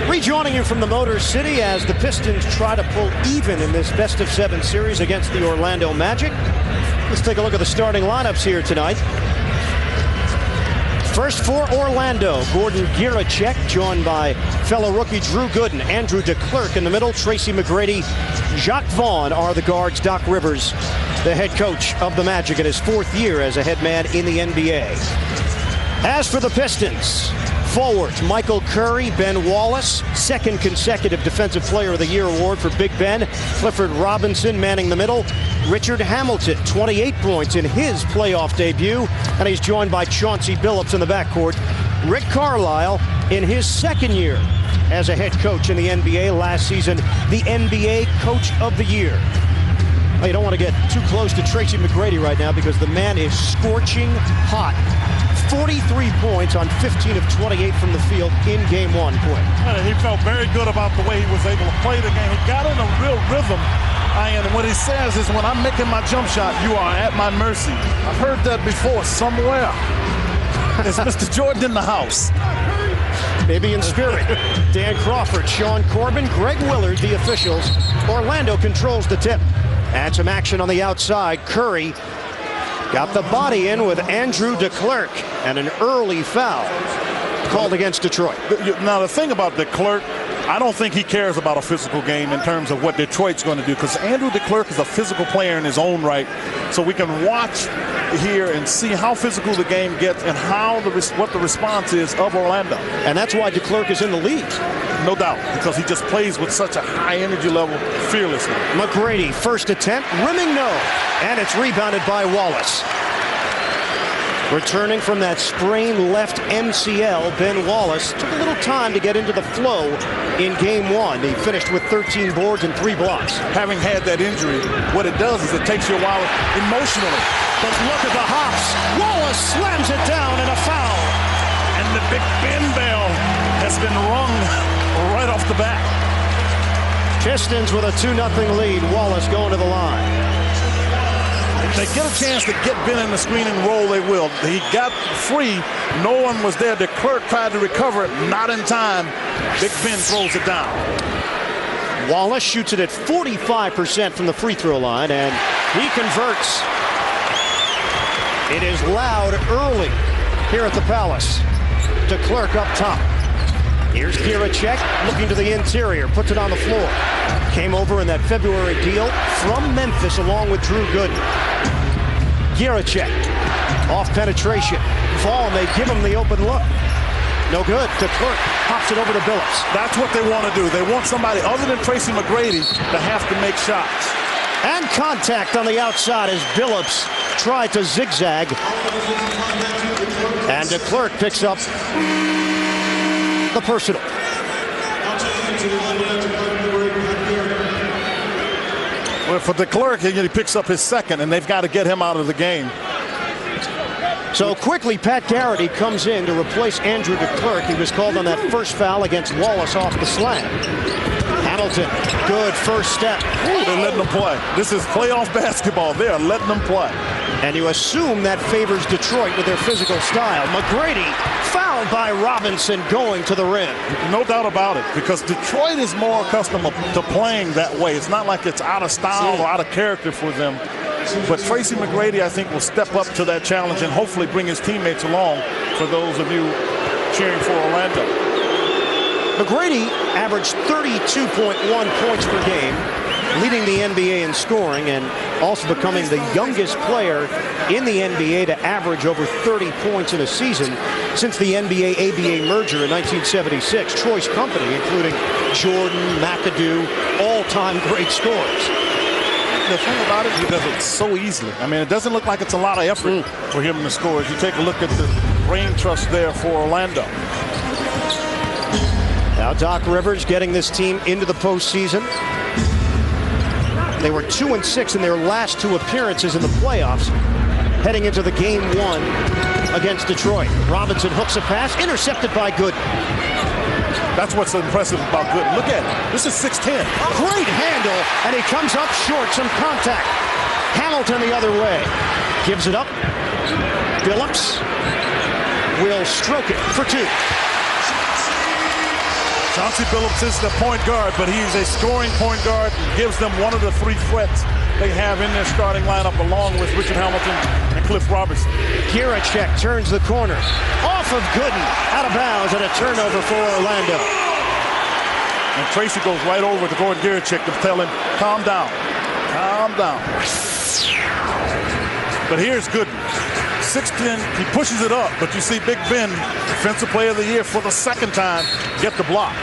Rejoining you from the Motor City as the Pistons try to pull even in this best-of-7 series against the Orlando Magic. Let's take a look at the starting lineups here tonight. First for Orlando, Gordon Giracek, joined by fellow rookie Drew Gooden, Andrew DeClercq in the middle, Tracy McGrady, Jacques Vaughn are the guards. Doc Rivers, the head coach of the Magic in his 4th year as a head man in the NBA. As for the Pistons, forwards Michael Curry, Ben Wallace, 2nd consecutive Defensive Player of the Year award for Big Ben. Clifford Robinson manning the middle. Richard Hamilton, 28 points in his playoff debut, and he's joined by Chauncey Billups in the backcourt. Rick Carlisle in his 2nd year as a head coach in the NBA, last season the NBA Coach of the Year. Well, you don't want to get too close to Tracy McGrady right now because the man is scorching hot. 43 points on 15 of 28 from the field in game 1, Quinn. He felt very good about the way he was able to play the game. He got in a real rhythm. And what he says is, when I'm making my jump shot, you are at my mercy. I've heard that before somewhere. Is Mr. Jordan in the house? Maybe in spirit. Dan Crawford, Sean Corbin, Greg Willard, the officials. Orlando controls the tip. And some action on the outside. Curry got the body in with Andrew DeClercq, and an early foul called against Detroit. Now, the thing about DeClercq, I don't think he cares about a physical game in terms of what Detroit's going to do, because Andrew DeClercq is a physical player in his own right. So we can watch here and see how physical the game gets and how what the response is of Orlando. And that's why DeClercq is in the lead. No doubt, because he just plays with such a high energy level fearlessly. McGrady, first attempt, rimming no, and it's rebounded by Wallace. Returning from that sprained left MCL, Ben Wallace took a little time to get into the flow in game 1. He finished with 13 boards and 3 blocks. Having had that injury, what it does is it takes you a while emotionally. But look at the hops. Wallace slams it down and a foul. And the Big Ben bell has been rung right off the bat. Pistons with a 2-0 lead. Wallace going to the line. If they get a chance to get Ben in the screen and roll, they will. He got free. No one was there. DeClercq tried to recover it. Not in time. Big Ben throws it down. Wallace shoots it at 45% from the free throw line, and he converts. It is loud early here at the Palace. DeClercq up top. Here's Giracek looking to the interior, puts it on the floor. Came over in that February deal from Memphis along with Drew Gooden. Giracek, off penetration. Vaughn, they give him the open look. No good. DeClercq pops it over to Billups. That's what they want to do. They want somebody other than Tracy McGrady to have to make shots. And contact on the outside as Billups tried to zigzag. And DeClercq picks up the personal. Well, for DeClercq, he picks up his 2nd, and they've got to get him out of the game. So quickly, Pat Garrity comes in to replace Andrew DeClercq. He was called on that first foul against Wallace off the slam. Hamilton, good first step. Ooh, they're letting them play. This is playoff basketball. They're letting them play. And you assume that favors Detroit with their physical style. McGrady fouled by Robinson going to the rim. No doubt about it, because Detroit is more accustomed to playing that way. It's not like it's out of style or out of character for them. But Tracy McGrady, I think, will step up to that challenge and hopefully bring his teammates along, for those of you cheering for Orlando. McGrady averaged 32.1 points per game, leading the NBA in scoring, and also becoming the youngest player in the NBA to average over 30 points in a season since the NBA-ABA merger in 1976. Choice company, including Jordan, McAdoo, all-time great scorers. The thing about it, he does it so easily. I mean, it doesn't look like it's a lot of effort for him to score. If you take a look at the brain trust there for Orlando. Now Doc Rivers getting this team into the postseason. They were 2-6 in their last 2 appearances in the playoffs, heading into the game 1 against Detroit. Robinson hooks a pass, intercepted by Gooden. That's what's so impressive about Gooden. Look at it. This is 6'10". Great handle, and he comes up short. Some contact. Hamilton the other way. Gives it up. Billups will stroke it for 2. Chauncey Billups is the point guard, but he's a scoring point guard and gives them one of the three threats they have in their starting lineup, along with Richard Hamilton and Cliff Robertson. Giracek turns the corner. Off of Gooden. Out of bounds and a turnover for Orlando. And Tracy goes right over to Gordon Giracek to tell him, calm down. Calm down. But here's Gooden. 6'10", he pushes it up, but you see Big Ben, Defensive Player of the Year for the second time, get the block.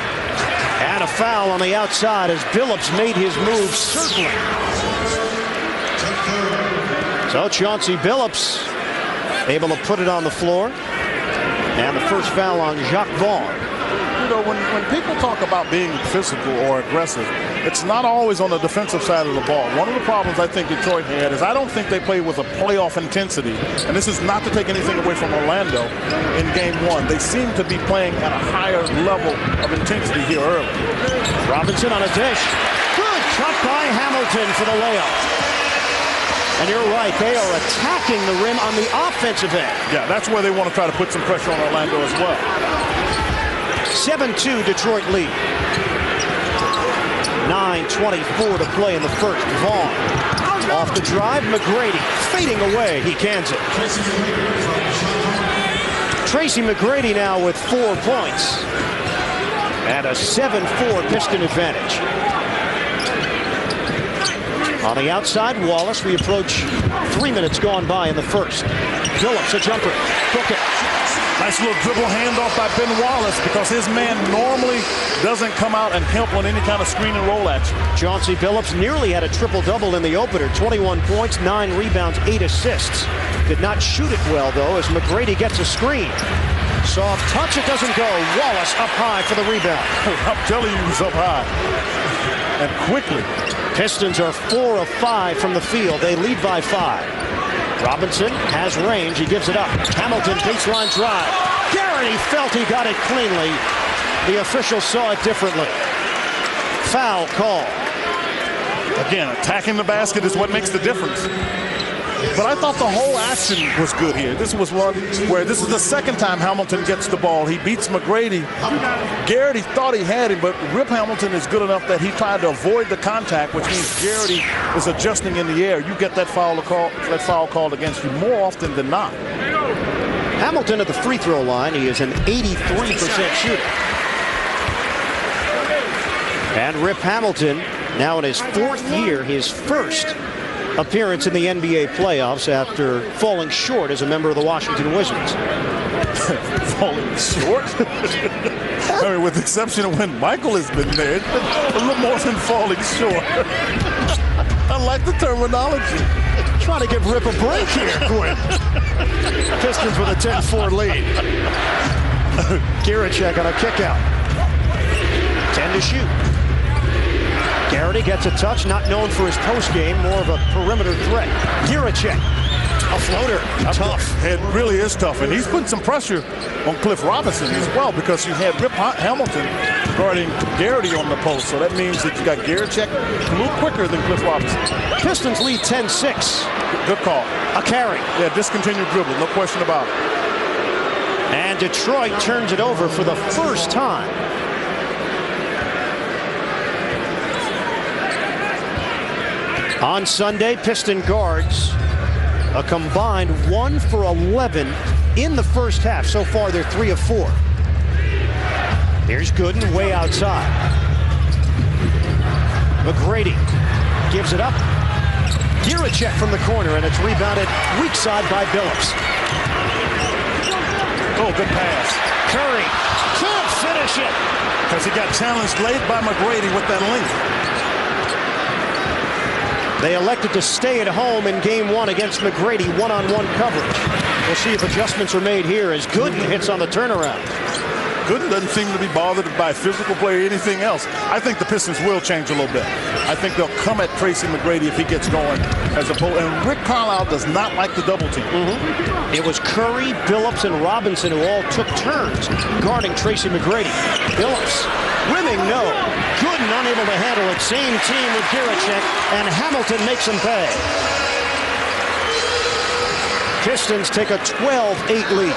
And a foul on the outside as Billups made his move circling. So Chauncey Billups able to put it on the floor. And the first foul on Jacques Vaughn. You know, when people talk about being physical or aggressive, it's not always on the defensive side of the ball. One of the problems I think Detroit had is I don't think they play with a playoff intensity. And this is not to take anything away from Orlando in game one. They seem to be playing at a higher level of intensity here early. Robinson on a dish. Good cut by Hamilton for the layup. And you're right, they are attacking the rim on the offensive end. Yeah, that's where they want to try to put some pressure on Orlando as well. 7-2 Detroit lead. 9:24 to play in the first. Vaughn off the drive. McGrady fading away. He cans it. Tracy McGrady now with 4 points. And a 7-4 Piston advantage. On the outside, Wallace. We approach 3 minutes gone by in the first. Billups, a jumper. Book it. Nice little dribble handoff by Ben Wallace because his man normally doesn't come out and help on any kind of screen and roll action. Chauncey Billups nearly had a triple-double in the opener. 21 points, 9 rebounds, 8 assists. Did not shoot it well, though, as McGrady gets a screen. Soft touch, it doesn't go. Wallace up high for the rebound. I'm telling you, he's up high. And quickly. Pistons are 4 of 5 from the field. They lead by 5. Robinson has range. He gives it up. Hamilton baseline drive. Garrity felt he got it cleanly. The official saw it differently. Foul call. Again, attacking the basket is what makes the difference. But I thought the whole action was good here. This was one where this is the second time Hamilton gets the ball. He beats McGrady. Garrity thought he had him, but Rip Hamilton is good enough that he tried to avoid the contact, which means Garrity is adjusting in the air. You get that foul called against you more often than not. Hamilton at the free throw line. He is an 83% shooter. And Rip Hamilton, now in his 4th year, his first appearance in the NBA playoffs after falling short as a member of the Washington Wizards. Falling short? I mean, with the exception of when Michael has been there, it's been a little more than falling short. I like the terminology. Trying to give Rip a break here, Gwen. Pistons with a 10-4 lead. Giracek on a kick out. 10 to shoot. Garrity gets a touch, not known for his post game, more of a perimeter threat. Giracek, a floater, tough. It really is tough, and he's putting some pressure on Cliff Robinson as well because you had Rip Hamilton guarding Garrity on the post, so that means that you got Giracek a little quicker than Cliff Robinson. Pistons lead 10-6. Good call. A carry. Yeah, discontinued dribble, no question about it. And Detroit turns it over for the first time. On Sunday, Piston guards a combined 1 for 11 in the first half. So far, they're 3 of 4. Here's Gooden way outside. McGrady gives it up. Giracek from the corner, and it's rebounded weak side by Billups. Oh, good pass. Curry can't finish it. Because he got challenged late by McGrady with that length. They elected to stay at home in game 1 against McGrady, one-on-one coverage. We'll see if adjustments are made here as Gooden hits on the turnaround. Gooden doesn't seem to be bothered by physical play or anything else. I think the Pistons will change a little bit. I think they'll come at Tracy McGrady if he gets going as opposed. And Rick Carlisle does not like the double team. It was Curry, Billups, and Robinson who all took turns guarding Tracy McGrady. Billups winning, no. Gooden unable to handle it. Same team with Giracek, and Hamilton makes him pay. Pistons take a 12-8 lead.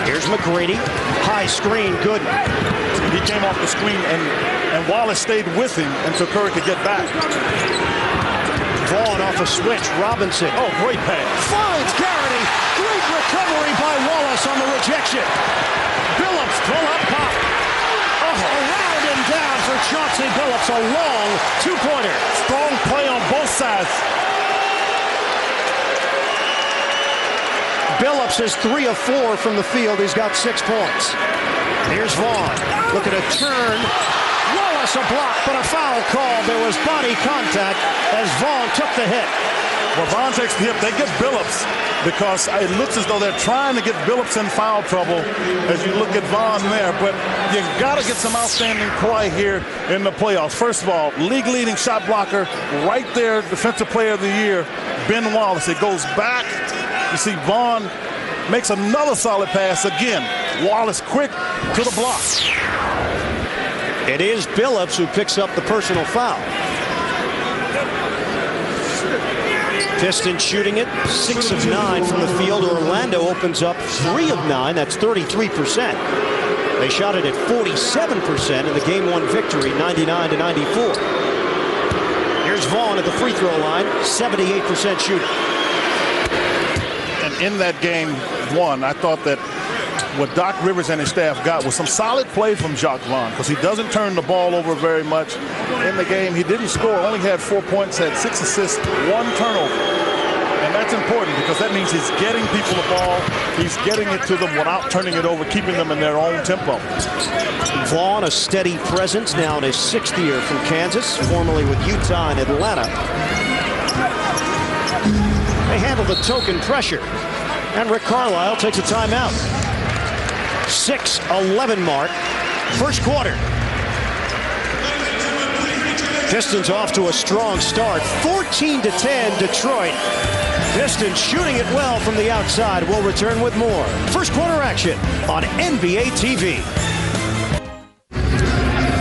Here's McGrady. High screen, good. He came off the screen, and Wallace stayed with him until Curry could get back. Vaughn off a switch. Robinson. Oh, great pass. Finds Garrity. Great recovery by Wallace on the rejection. Billups pull up pop. Around and down for Chauncey Billups. A long two-pointer. Strong play on both sides. Billups is 3 of 4 from the field. He's got 6 points. Here's Vaughn. Look at a turn. Wallace a block, but a foul call. There was body contact as Vaughn took the hit. Well, Vaughn takes the hit. They get Billups because it looks as though they're trying to get Billups in foul trouble as you look at Vaughn there. But you got to get some outstanding play here in the playoffs. First of all, league-leading shot blocker right there, Defensive Player of the Year, Ben Wallace. It goes back. You see Vaughn makes another solid pass again. Wallace quick to the block. It is Billups who picks up the personal foul. Pistons shooting it 6 of 9 from the field. Orlando opens up 3 of 9. That's 33%. They shot it at 47% in the Game 1 victory, 99-94. Here's Vaughn at the free throw line, 78% shooting. In that game 1, I thought that what Doc Rivers and his staff got was some solid play from Jacques Vaughn because he doesn't turn the ball over very much in the game. He didn't score, only had 4 points, had 6 assists, 1 turnover. And that's important because that means he's getting people the ball. He's getting it to them without turning it over, keeping them in their own tempo. Vaughn, a steady presence now in his 6th year from Kansas, formerly with Utah and Atlanta. They handle the token pressure. And Rick Carlisle takes a timeout. 6:11 mark. First quarter. Pistons off to a strong start. 14-10 Detroit. Pistons shooting it well from the outside. We'll return with more first quarter action on NBA TV.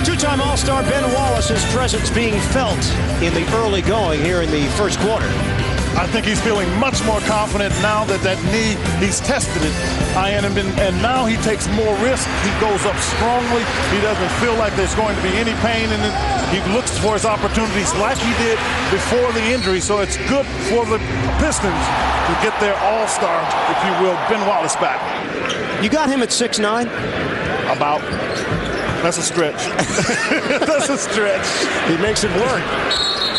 Two-time All-Star Ben Wallace's presence being felt in the early going here in the first quarter. I think he's feeling much more confident now that knee, he's tested it, and now he takes more risk. He goes up strongly. He doesn't feel like there's going to be any pain in it. He looks for his opportunities like he did before the injury, so it's good for the Pistons to get their all-star, if you will, Ben Wallace back. You got him at 6'9"? About. That's a stretch. That's a stretch. He makes it work.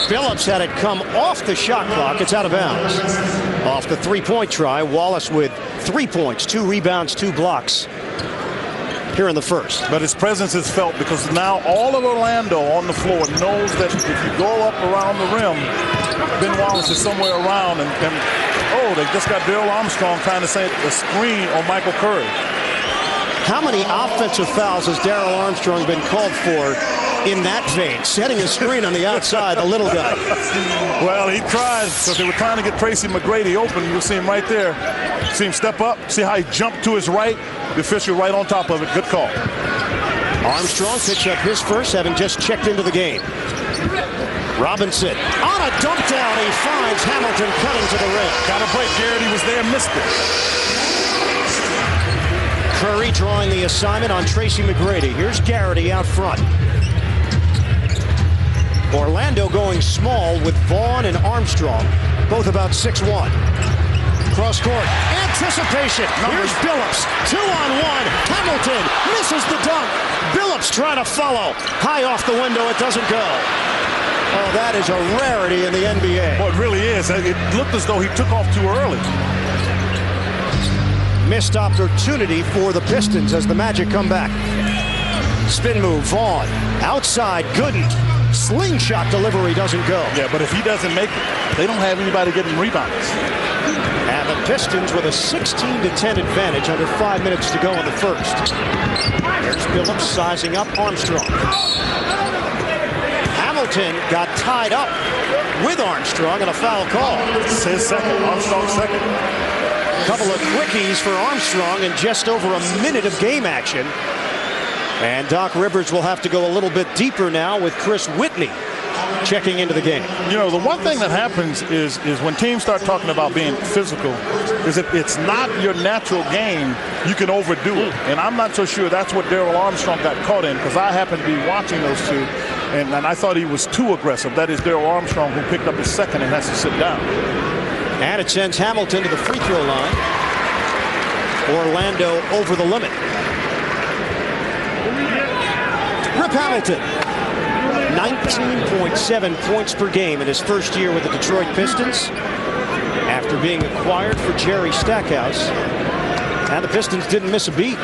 Billups had it come off the shot clock. It's out of bounds. Off the three-point try, Wallace with 3 points, 2 rebounds, 2 blocks here in the first. But his presence is felt because now all of Orlando on the floor knows that if you go up around the rim, Ben Wallace is somewhere around. And oh, they just got Bill Armstrong trying to say the screen on Michael Curry. How many offensive fouls has Darrell Armstrong been called for in that vein, setting a screen on the outside, the little guy? Well, he tried because they were trying to get Tracy McGrady open. You'll see him right there. See him step up. See how he jumped to his right. The official right on top of it. Good call. Armstrong picks up his first, having just checked into the game. Robinson on a dump down. He finds Hamilton cutting to the rim. Got a break. Garrity was there, missed it. Curry drawing the assignment on Tracy McGrady. Here's Garrity out front. Orlando going small with Vaughn and Armstrong, both about 6'1". Cross court, anticipation. Here's Billups, 2-on-1. Hamilton misses the dunk. Billups trying to follow. High off the window, it doesn't go. Oh, that is a rarity in the NBA. Well, it really is. It looked as though he took off too early. Missed opportunity for the Pistons as the Magic come back. Spin move, Vaughn. Outside, Gooden. Slingshot delivery doesn't go. Yeah, but if he doesn't make it, they don't have anybody getting rebounds. And the Pistons with a 16-10 advantage under 5 minutes to go in the first. There's Billups sizing up Armstrong. Hamilton got tied up with Armstrong and a foul call. It's his second, Armstrong's second. Couple of quickies for Armstrong and just over a minute of game action. And Doc Rivers will have to go a little bit deeper now with Chris Whitney checking into the game. You know, the one thing that happens is when teams start talking about being physical, is if it's not your natural game, you can overdo it. And I'm not so sure that's what Darrell Armstrong got caught in, because I happened to be watching those two, and I thought he was too aggressive. That is Darrell Armstrong, who picked up his second and has to sit down. And it sends Hamilton to the free throw line. Orlando over the limit. Rip Hamilton, 19.7 points per game in his first year with the Detroit Pistons, after being acquired for Jerry Stackhouse. And the Pistons didn't miss a beat.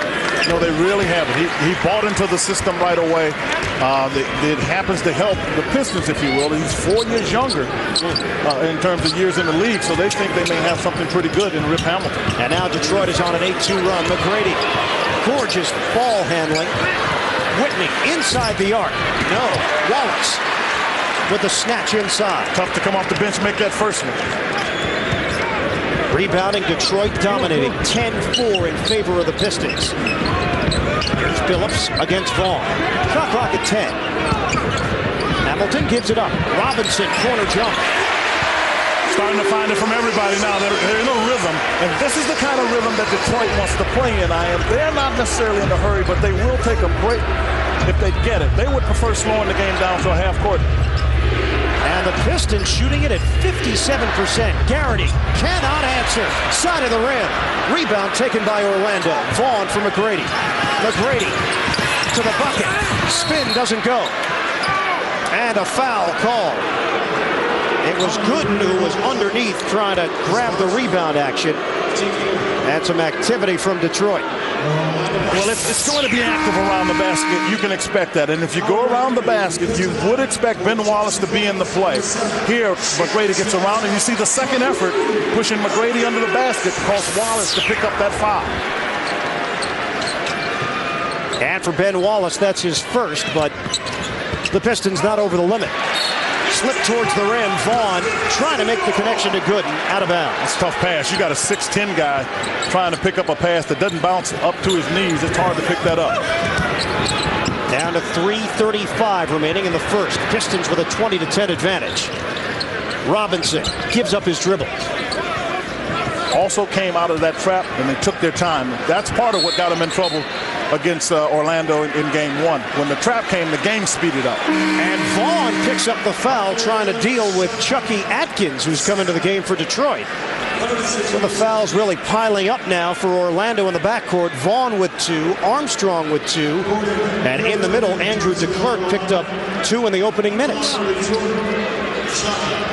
No, they really haven't. He bought into the system right away. It happens to help the Pistons, if you will. He's 4 years younger in terms of years in the league, so they think they may have something pretty good in Rip Hamilton. And now Detroit is on an 8-2 run. McGrady, gorgeous ball handling. Whitney inside the arc. No. Wallace with the snatch inside. Tough to come off the bench, make that first one. Rebounding, Detroit dominating 10-4 in favor of the Pistons. Here's Phillips against Vaughn. Shot clock at 10. Hamilton gives it up. Robinson, corner jump. Starting to find it from everybody now. They're in a rhythm, and this is the kind of rhythm that Detroit wants to play in. They're not necessarily in a hurry, but they will take a break if they get it. They would prefer slowing the game down to a half court. And the Pistons shooting it at 57%. Garrity cannot answer. Side of the rim. Rebound taken by Orlando. Vaughn for McGrady. McGrady to the bucket. Spin doesn't go. And a foul call. It was Gooden who was underneath trying to grab the rebound action. And some activity from Detroit. Well, if it's going to be active around the basket, you can expect that. And if you go around the basket, you would expect Ben Wallace to be in the play. Here, McGrady gets around, and you see the second effort pushing McGrady under the basket to cause Wallace to pick up that foul. And for Ben Wallace, that's his first, but the Pistons not over the limit. Slip towards the rim. Vaughn trying to make the connection to Gooden, out of bounds. It's a tough pass. You got a 6'10" guy trying to pick up a pass that doesn't bounce up to his knees. It's hard to pick that up. Down to 3:35 remaining in the first. Pistons with a 20-10 advantage. Robinson gives up his dribble. Also came out of that trap, and they took their time. That's part of what got them in trouble against Orlando in game one. When the trap came, the game speeded up. And Vaughn picks up the foul, trying to deal with Chucky Atkins, who's come into the game for Detroit. So the foul's really piling up now for Orlando in the backcourt. Vaughn with 2, Armstrong with 2, and in the middle, Andrew DeClerc picked up 2 in the opening minutes.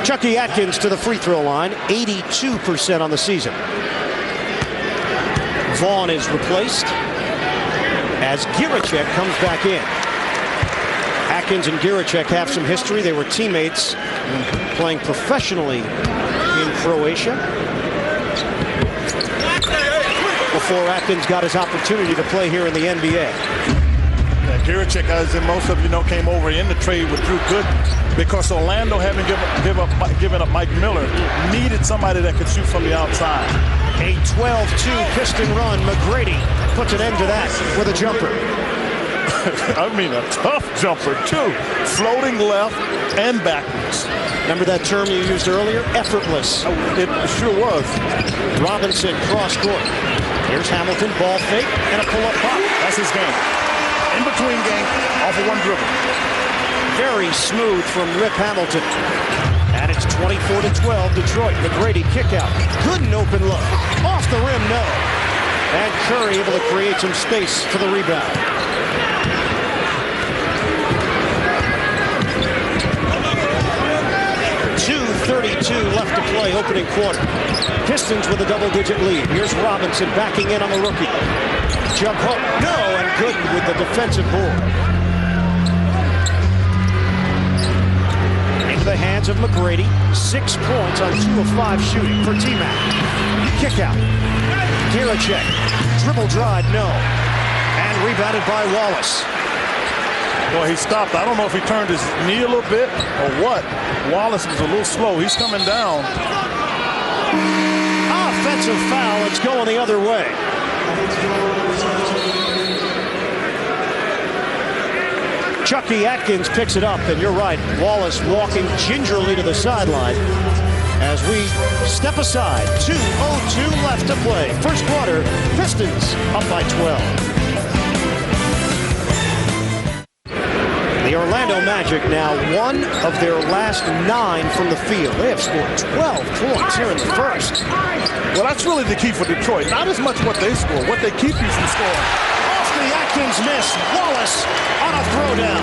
Chucky Atkins to the free throw line, 82% on the season. Vaughn is replaced as Giricek comes back in. Atkins and Giricek have some history. They were teammates playing professionally in Croatia before Atkins got his opportunity to play here in the NBA. Yeah, Giricek, as most of you know, came over in the trade with Drew Gooden because Orlando, having given up Mike Miller, needed somebody that could shoot from the outside. A 12-2 Piston run. McGrady puts an end to that with a jumper. I mean, a tough jumper, too. Floating left and backwards. Remember that term you used earlier? Effortless. It sure was. Robinson cross court. Here's Hamilton, ball fake, and a pull-up pop. That's his game. In between game, off of one dribble. Very smooth from Rip Hamilton. And it's 24-12, Detroit. McGrady kick out. Gooden open look. Off the rim, no. And Curry able to create some space for the rebound. .2:32 left to play, opening quarter. Pistons with a double-digit lead. Here's Robinson backing in on the rookie. Jump hook, no, and Gooden with the defensive board. Into the hands of McGrady. 6 points on 2 of 5 shooting for T-Mac. Kick out. Giricek, dribble drive, no. And rebounded by Wallace. Well, he stopped. I don't know if he turned his knee a little bit or what. Wallace was a little slow. He's coming down. Offensive foul. It's going the other way. Chucky Atkins picks it up, and you're right, Wallace walking gingerly to the sideline as we step aside. 2:02 left to play. First quarter, Pistons up by 12. The Orlando Magic now one of their last 9 from the field. They have scored 12 points here in the first. Well, that's really the key for Detroit. Not as much what they score, what they keep you from scoring. Off the Atkins miss. Wallace on a throwdown.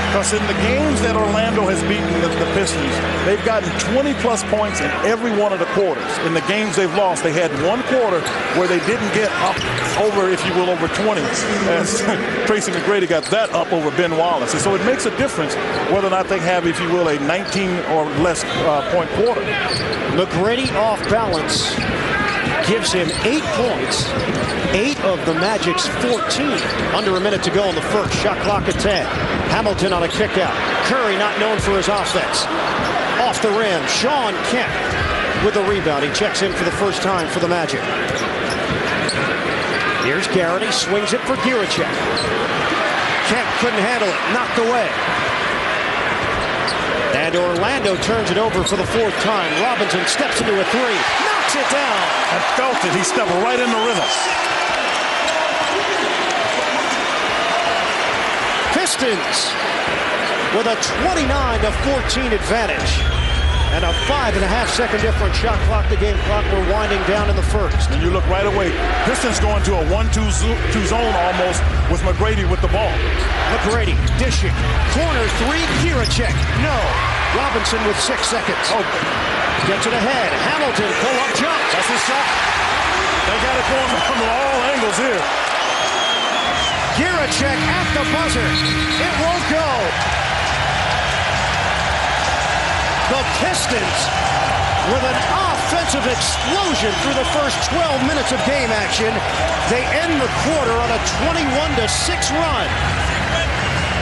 Because in the games that Orlando has beaten the Pistons, they've gotten 20-plus points in every one of the quarters. In the games they've lost, they had one quarter where they didn't get up over, if you will, over 20, as Tracy McGrady got that up over Ben Wallace. And so it makes a difference whether or not they have, if you will, a 19 or less point quarter. McGrady off balance gives him 8 points. 8 of the Magic's 14. Under a minute to go in the first. Shot clock at 10. Hamilton on a kick out. Curry not known for his offense. Off the rim. Sean Kemp with the rebound. He checks in for the first time for the Magic. Here's Garrett. He swings it for Giracek. Kemp couldn't handle it. Knocked away. And Orlando turns it over for the 4th time. Robinson steps into a 3. Knocks it down. I felt it. He stepped right in the rhythm. Pistons with a 29-14 advantage. And a 5.5-second difference. Shot clock to game clock. We're winding down in the first. And you look right away. Pistons going to a 1-2 zone almost with McGrady with the ball. McGrady dishing. Corner 3. Giracek. No. Robinson with 6 seconds. Oh. Gets it ahead. Hamilton pull-up jump. That's his shot. They got it going from all angles here. Giracek at the buzzer. It won't go. The Pistons with an offensive explosion through the first 12 minutes of game action. They end the quarter on a 21-6 run.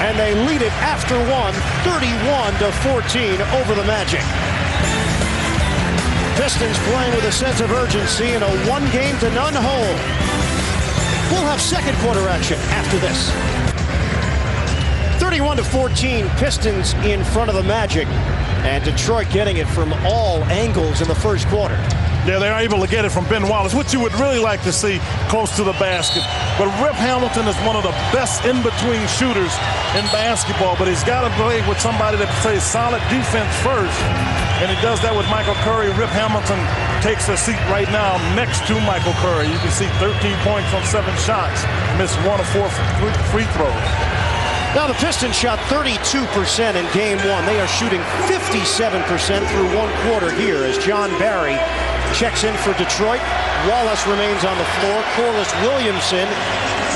And they lead it after one, 31-14 over the Magic. Pistons playing with a sense of urgency in a 1-game-to-none hole. We'll have second quarter action after this. 31-14, Pistons in front of the Magic. And Detroit getting it from all angles in the first quarter. Yeah, they're able to get it from Ben Wallace, which you would really like to see close to the basket. But Rip Hamilton is one of the best in-between shooters in basketball, but he's got to play with somebody that plays solid defense first. And he does that with Michael Curry. Rip Hamilton takes a seat right now next to Michael Curry. You can see 13 points on 7 shots. Missed 1 of 4 free throws. Now the Pistons shot 32% in game 1. They are shooting 57% through 1 quarter here as John Barry checks in for Detroit. Wallace remains on the floor. Corliss Williamson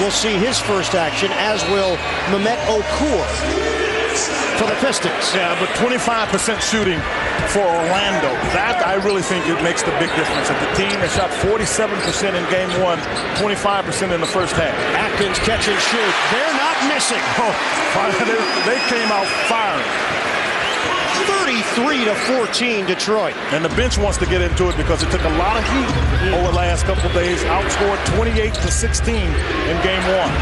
will see his first action, as will Mehmet Okur for the Pistons. Yeah, but 25% shooting for Orlando. That, I really think, it makes the big difference. At the team that shot 47% in game 1, 25% in the first half. Atkins catch and shoot. They're not missing. Oh, they came out firing. 33-14 Detroit. And the bench wants to get into it because it took a lot of heat over the last couple of days. Outscored 28-16 in game 1.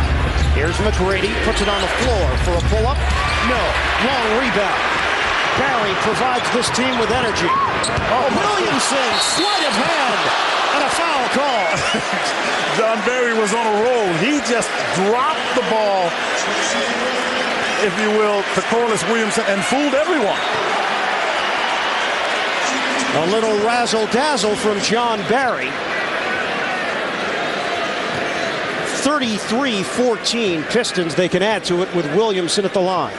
Here's McGrady, puts it on the floor for a pull-up. No, long rebound. Barry provides this team with energy. Oh, Williamson, sleight of hand, and a foul call. John Barry was on a roll. He just dropped the ball, if you will, to Corliss Williamson and fooled everyone. A little razzle-dazzle from John Barry. 33-14 Pistons. They can add to it with Williamson at the line.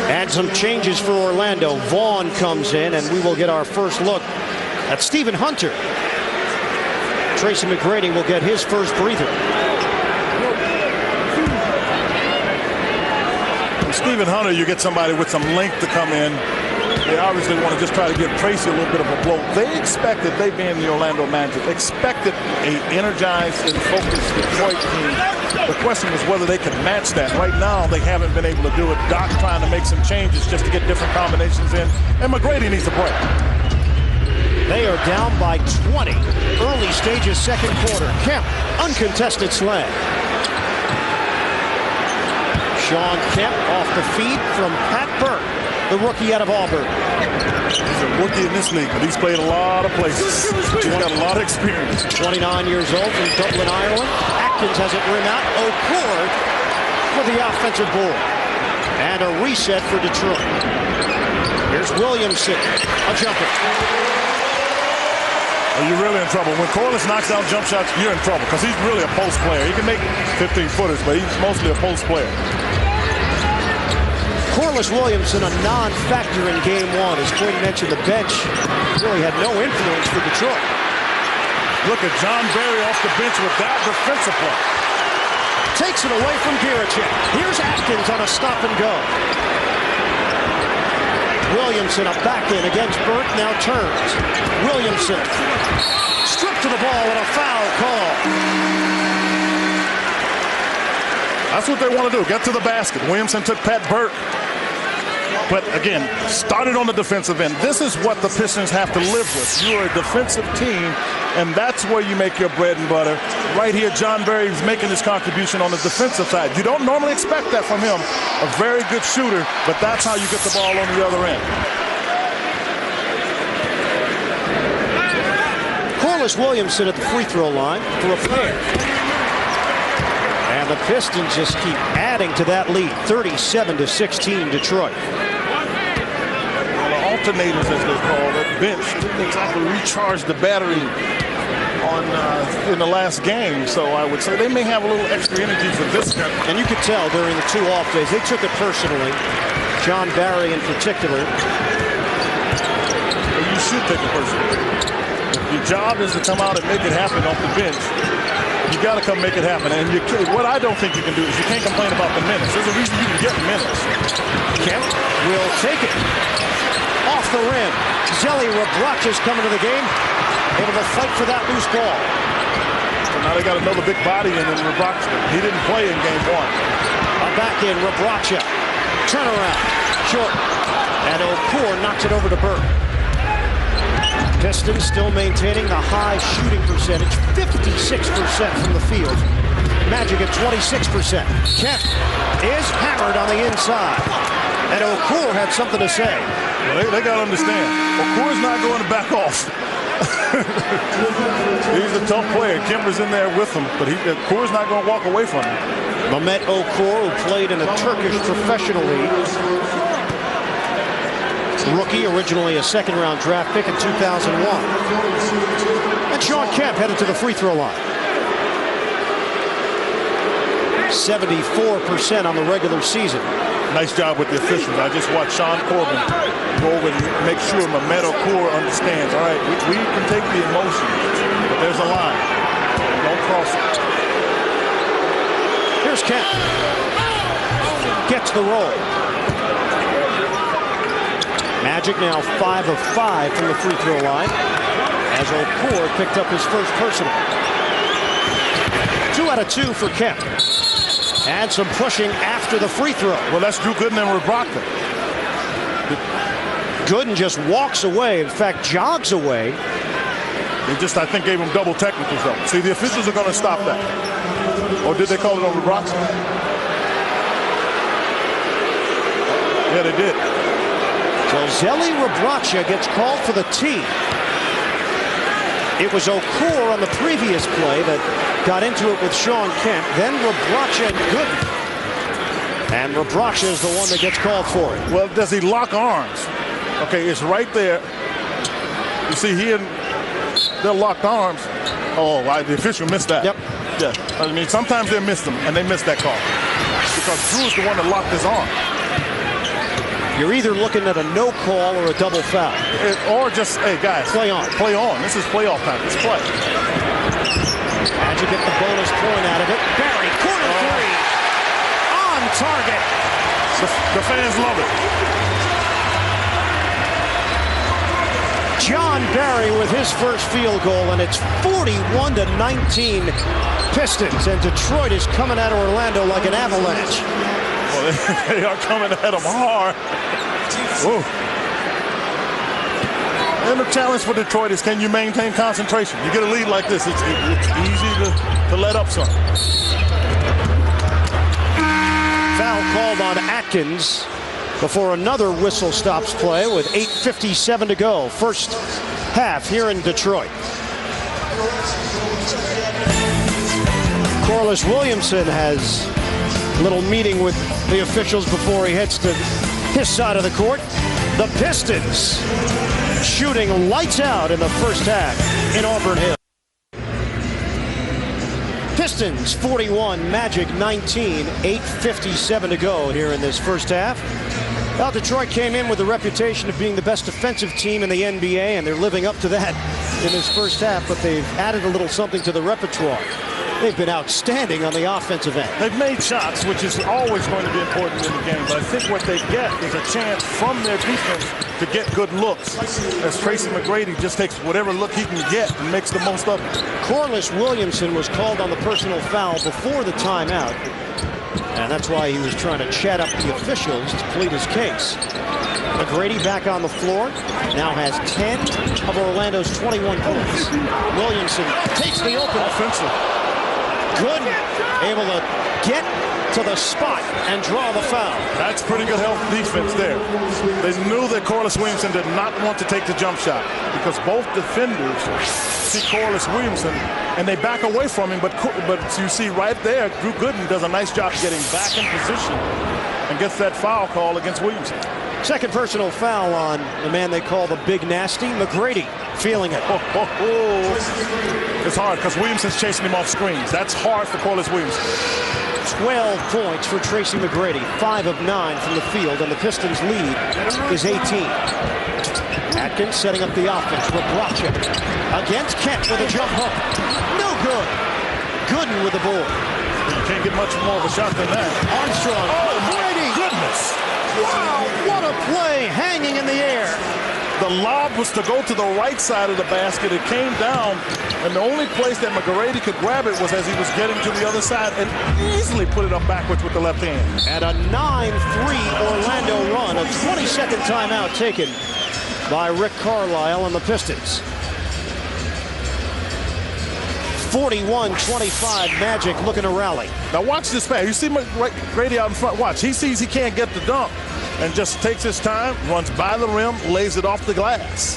And some changes for Orlando. Vaughn comes in, and we will get our first look at Stephen Hunter. Tracy McGrady will get his first breather. Stephen Hunter, you get somebody with some length to come in. They obviously want to just try to give Tracy a little bit of a blow. They expected, they being the Orlando Magic, expected an energized and focused Detroit team. The question was whether they could match that. Right now, they haven't been able to do it. Doc trying to make some changes just to get different combinations in. And McGrady needs a break. They are down by 20. Early stages, second quarter. Kemp, uncontested slam. Sean Kemp off the feed from Pat Burke, the rookie out of Auburn. He's a rookie in this league, but he's played a lot of places. He's got a lot of experience. 29 years old from Dublin, Ireland. Atkins has it rim out. O'Cour for the offensive board. And a reset for Detroit. Here's Williamson, a jumper. Well, you're really in trouble. When Corliss knocks down jump shots, you're in trouble because he's really a post player. He can make 15-footers, but he's mostly a post player. Corliss Williamson, a non-factor in game one. As Quinn mentioned, the bench really had no influence for Detroit. Look at John Barry off the bench with that defensive play. Takes it away from Giricek. Here's Atkins on a stop and go. Williamson, a back in against Burke, now turns. Williamson, stripped to the ball and a foul call. That's what they want to do, get to the basket. Williamson took Pat Burke. But again, started on the defensive end. This is what the Pistons have to live with. You're a defensive team, and that's where you make your bread and butter. Right here, John Barry is making his contribution on the defensive side. You don't normally expect that from him. A very good shooter, but that's how you get the ball on the other end. Corliss Williamson at the free throw line for a pair. And the Pistons just keep adding to that lead. 37-16 Detroit. Alternators, as they call it, bench didn't exactly recharge the battery on in the last game, so I would say they may have a little extra energy for this game. And you could tell during the 2 off days, they took it personally. John Barry in particular. Well, you should take it personally. If your job is to come out and make it happen off the bench, you got to come make it happen. And what I don't think you can do is you can't complain about the minutes. There's a reason you can get minutes. Kemp will take it. Off the rim. Zelly Rebracha's coming to the game. Able to fight for that loose ball. So now they got another big body in Rebracha. He didn't play in game one. A back in Rebracha. Turnaround. Short. And O'Cour knocks it over to Burke. Pistons still maintaining the high shooting percentage. 56% from the field. Magic at 26%. Kemp is hammered on the inside. And O'Cour had something to say. Well, they got to understand, O'Cour's not going to back off. He's a tough player. Kimber's in there with him, but O'Cour's not going to walk away from him. Mehmet O'Cour, who played in a Turkish professional league. Rookie, originally a second-round draft pick in 2001. And Sean Kemp headed to the free throw line. 74% on the regular season. Nice job with the officials. I just watched Sean Corbin go over and make sure Mehmet O'Cour understands. All right, we can take the emotion, but there's a line. Don't cross it. Here's Kemp. Gets the roll. Magic now 5 of 5 from the free throw line as O'Cour picked up his first personal. 2 out of 2 for Kemp. And some pushing after the free throw. Well, that's Drew Gooden and Rebracha. Gooden just walks away. In fact, jogs away. They just, I think, gave him double technicals, though. See, the officials are going to stop that. Or did they call it on Rebracha? Yeah, they did. So Zelly Rebracha gets called for the tee. It was O'Cour on the previous play that got into it with Sean Kemp. Then Rebracha and Gooden. And Rebracha is the one that gets called for it. Well, does he lock arms? Okay, it's right there. You see, they're locked arms. Oh, the official missed that. Yep. Yeah. I mean, sometimes they miss them, and they missed that call. Because Drew is the one that locked his arm. You're either looking at a no call or a double foul. Or just, hey, guys. Play on. Play on. This is playoff time. Let's play. Magic get the bonus point out of it. Barry, corner three. On target. The fans love it. John Barry with his first field goal, and it's 41-19 Pistons. And Detroit is coming at Orlando like an avalanche. Well, they are coming at them hard. Whoa. Then the challenge for Detroit is, can you maintain concentration? You get a lead like this, it's easy to let up some. Foul called on Atkins before another whistle stops play with 8:57 to go. First half here in Detroit. Corliss Williamson has a little meeting with the officials before he heads to his side of the court. The Pistons shooting lights out in the first half in Auburn Hill. Pistons 41, Magic 19, 8:57 to go here in this first half. Well, Detroit came in with the reputation of being the best defensive team in the NBA, and they're living up to that in this first half, but they've added a little something to the repertoire. They've been outstanding on the offensive end. They've made shots, which is always going to be important in the game, but I think what they get is a chance from their defense to get good looks, as Tracy McGrady just takes whatever look he can get and makes the most of it. Corliss Williamson was called on the personal foul before the timeout, and that's why he was trying to chat up the officials to plead his case. McGrady back on the floor, now has 10 of Orlando's 21 points. Williamson takes the open offensive. Good, able to get to the spot and draw the foul. That's pretty good help defense there. They knew that Corliss Williamson did not want to take the jump shot because both defenders see Corliss Williamson and they back away from him, but you see right there, Drew Gooden does a nice job getting back in position and gets that foul call against Williamson. Second personal foul on the man they call the Big Nasty, McGrady, feeling it. It's hard because Williamson's chasing him off screens. That's hard for Corliss Williamson. 12 points for Tracy McGrady, 5 of 9 from the field, and the Pistons' lead is 18. Atkins setting up the offense with Brochet against Kent with a jump hook. No good. Gooden with the board. You can't get much more of a shot than that. Armstrong. Oh, McGrady. Goodness. Wow, what a play, hanging in the air. The lob was to go to the right side of the basket. It came down, and the only place that McGrady could grab it was as he was getting to the other side and easily put it up backwards with the left hand. And a 9-3 Orlando run, a 22nd timeout taken by Rick Carlisle and the Pistons. 41-25, Magic looking to rally. Now watch this pass. You see McGrady out in front. Watch. He sees he can't get the dunk and just takes his time, runs by the rim, lays it off the glass.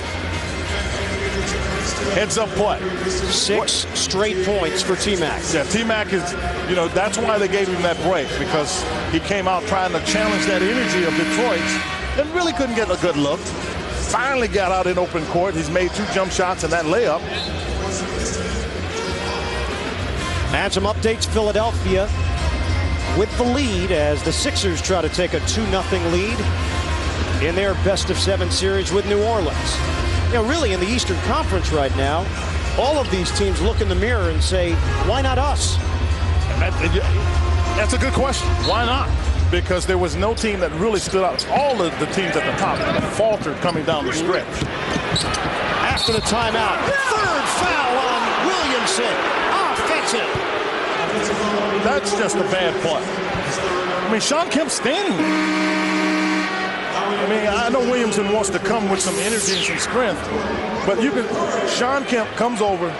Heads up play. 6 straight points for T-Mac. Yeah, T-Mac is, that's why they gave him that break, because he came out trying to challenge that energy of Detroit and really couldn't get a good look. Finally got out in open court. He's made 2 jump shots and that layup. And some updates, Philadelphia with the lead as the Sixers try to take a 2-0 lead in their best-of-7 series with New Orleans. Really in the Eastern Conference right now, all of these teams look in the mirror and say, why not us? That's a good question. Why not? Because there was no team that really stood out. All of the teams at the top faltered coming down the stretch. After the timeout, third foul on Williamson. Offensive. That's just a bad play. I mean, Sean Kemp's standing. I know Williamson wants to come with some energy and some strength, but Sean Kemp comes over.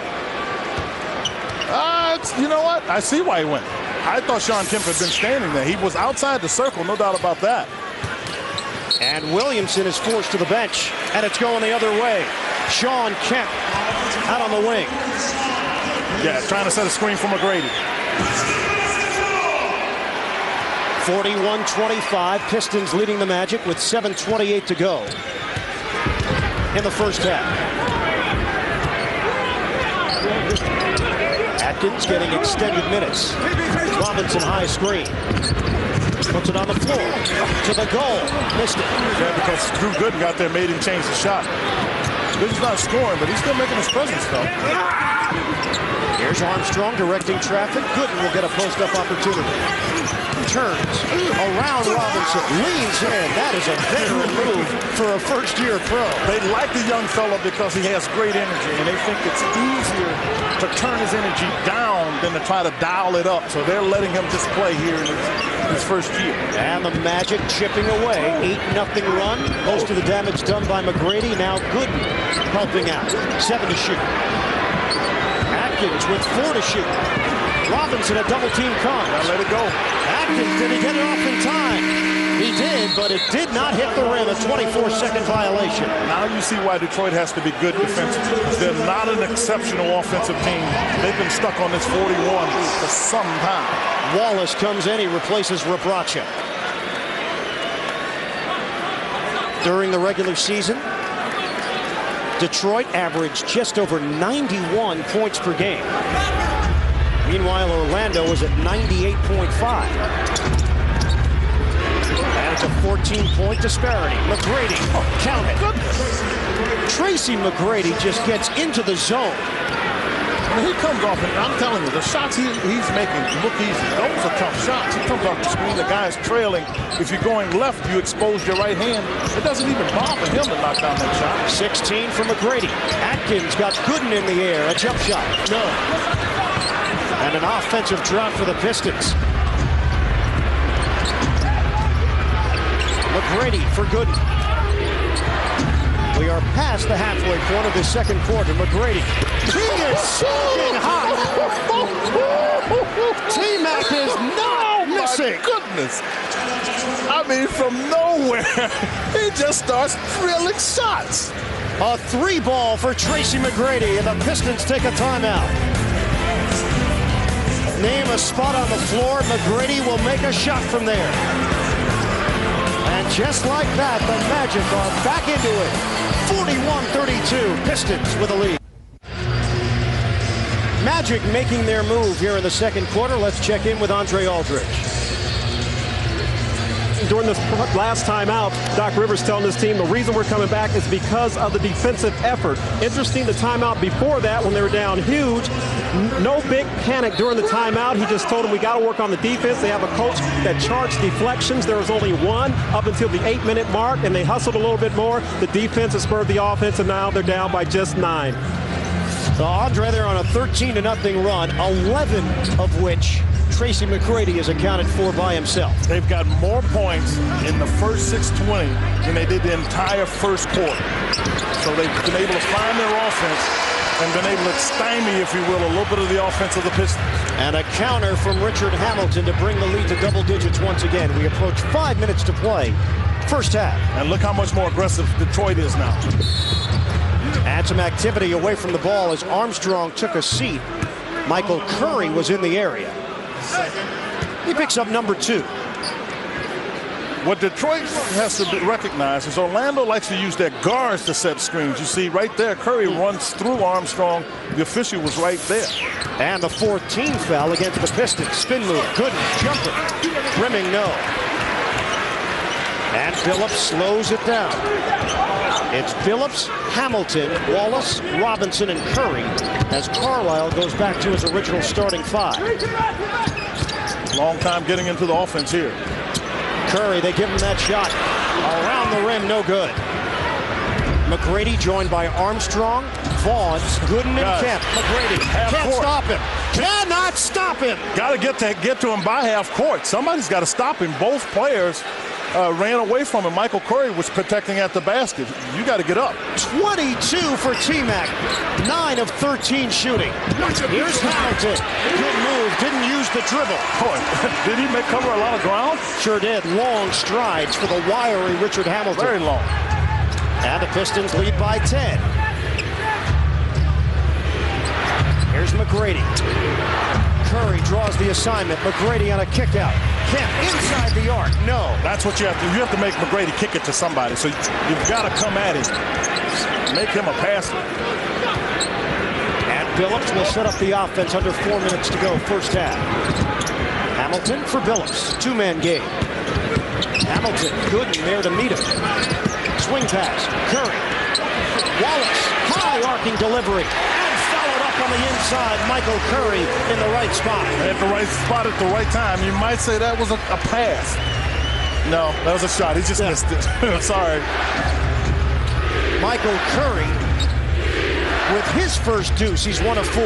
You know what? I see why he went. I thought Sean Kemp had been standing there. He was outside the circle, no doubt about that. And Williamson is forced to the bench, and it's going the other way. Sean Kemp out on the wing. Yeah, trying to set a screen for McGrady. 41-25, Pistons leading the Magic with 7:28 to go in the first half. Atkins getting extended minutes. Robinson high screen. Puts it on the floor. To the goal. Missed it. Yeah, because Drew Gooden got there, made him change the shot. Gooden's not scoring, but he's still making his presence felt. Here's Armstrong directing traffic. Gooden will get a post-up opportunity. Turns around Robinson, leans in. That is a veteran move for a first-year pro. They like the young fella because he has great energy, and they think it's easier to turn his energy down than to try to dial it up. So they're letting him just play here in his first year. And the Magic chipping away. 8-0 run. Most of the damage done by McGrady. Now Gooden helping out. 7 to shoot. Atkins with 4 to shoot. Robinson, a double team comes. Now let it go. Atkins, did he get it off in time? He did, but it did not hit the rim. A 24-second violation. Now you see why Detroit has to be good defensively. They're not an exceptional offensive team. They've been stuck on this 41 for some time. Wallace comes in. He replaces Rebraca. During the regular season, Detroit averaged just over 91 points per game. Meanwhile, Orlando was at 98.5. And it's a 14-point disparity. McGrady, count it. Tracy McGrady just gets into the zone. When he comes off, and I'm telling you, the shots he's making look easy. Those are tough shots. He comes off the screen, the guy's trailing. If you're going left, you expose your right hand. It doesn't even bother him to knock down that shot. 16 for McGrady. Atkins got Gooden in the air. A jump shot. No. And an offensive drop for the Pistons. McGrady for Gooden. We are past the halfway point of the second quarter. McGrady. He is shooting hot. T-Mac is not missing. My goodness. I mean, from nowhere, he just starts drilling shots. A 3-ball for Tracy McGrady, and the Pistons take a timeout. Name a spot on the floor. McGrady will make a shot from there. And just like that, the Magic are back into it. 41-32, Pistons with a lead. Magic making their move here in the second quarter. Let's check in with Andre Aldridge. During this last timeout, Doc Rivers telling his team the reason we're coming back is because of the defensive effort. Interesting, the timeout before that when they were down huge, no big panic during the timeout. He just told them we got to work on the defense. They have a coach that charts deflections. There was only one up until the 8-minute mark, and they hustled a little bit more. The defense has spurred the offense, and now they're down by just 9. So Andre, they're on a 13-0 run, 11 of which Tracy McGrady is accounted for by himself. They've got more points in the first 6:20 than they did the entire first quarter. So they've been able to find their offense and been able to stymie, if you will, a little bit of the offense of the Pistons. And a counter from Richard Hamilton to bring the lead to double digits once again. We approach 5 minutes to play, first half. And look how much more aggressive Detroit is now. And some activity away from the ball as Armstrong took a seat. Michael Curry was in the area. He picks up number 2. What Detroit has to recognize is Orlando likes to use their guards to set screens. You see right there, Curry runs through Armstrong. The official was right there. And the 14th foul against the Pistons. Spin move, Gooden, jumper, rimming no. And Phillips slows it down. It's Phillips, Hamilton, Wallace, Robinson, and Curry as Carlisle goes back to his original starting 5. Long time getting into the offense here. Curry, they give him that shot. Around the rim, no good. McGrady joined by Armstrong, Vaughn, Gooden, and Kemp. McGrady can't stop him. Cannot stop him. Got to get to him by half court. Somebody's got to stop him. Both players ran away from him. Michael Curry was protecting at the basket. You got to get up. 22 for T-Mac. 9 of 13 shooting. Here's Hamilton. Good move. Didn't use the dribble. Boy, did he cover a lot of ground? Sure did. Long strides for the wiry Richard Hamilton. Very long. And the Pistons lead by 10. Here's McGrady. Curry draws the assignment. McGrady on a kick out. Kemp inside the arc. No. That's what you have to do. You have to make McGrady kick it to somebody. So you've got to come at him. Make him a passer. And Phillips will set up the offense under 4 minutes to go, first half. Hamilton for Phillips. Two-man game. Hamilton, Gooden there to meet him. Swing pass. Curry. Wallace. High arcing delivery. On the inside, Michael Curry in the right spot. At the right spot at the right time. You might say that was a pass. No, that was a shot. He just missed it. Sorry. Michael Curry with his first deuce. He's 1 of 4.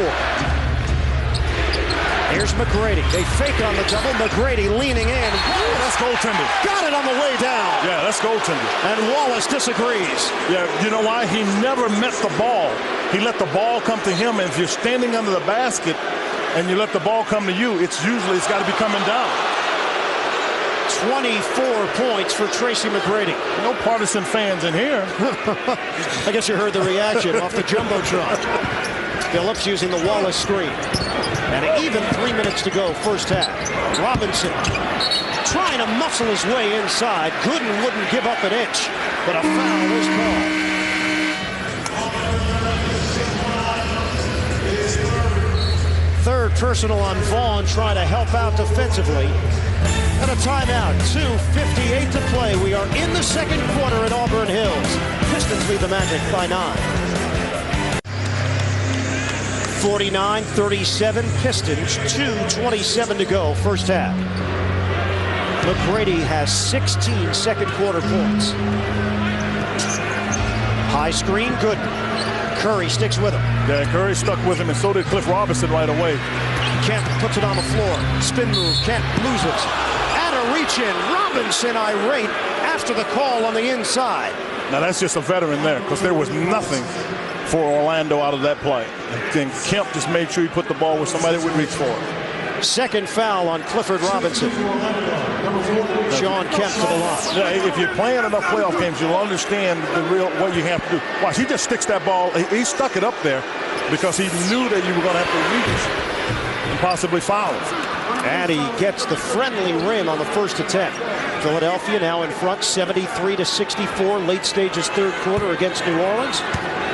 Here's McGrady. They fake on the double. McGrady leaning in. Oh, that's goaltending. Got it on the way down. Yeah, that's goaltending. And Wallace disagrees. Yeah, you know why? He never met the ball. He let the ball come to him. And if you're standing under the basket and you let the ball come to you, it's got to be coming down. 24 points for Tracy McGrady. No partisan fans in here. I guess you heard the reaction off the Jumbotron. Phillips using the Wallace screen. And even 3 minutes to go, first half. Robinson trying to muscle his way inside. Gooden wouldn't give up an inch, but a foul is called. Third personal on Vaughn, trying to help out defensively. And a timeout, 2:58 to play. We are in the second quarter at Auburn Hills. Pistons lead the Magic by 9. 49-37 Pistons, 2:27 to go, first half. McGrady has 16 second quarter points. High screen, good. Curry sticks with him. Yeah, Curry stuck with him, and so did Cliff Robinson right away. Kemp puts it on the floor. Spin move, Kemp loses. And a reach in. Robinson irate after the call on the inside. Now that's just a veteran there, because there was nothing for Orlando out of that play. And Kemp just made sure he put the ball where somebody would reach for it. Second foul on Clifford Robinson. Sean Kemp to the line. Yeah, if you're playing enough playoff games, you'll understand what you have to do. Watch, he just sticks that ball. He stuck it up there because he knew that you were going to have to reach and possibly foul it. And he gets the friendly rim on the first attempt. Philadelphia now in front, 73-64, late stages third quarter against New Orleans.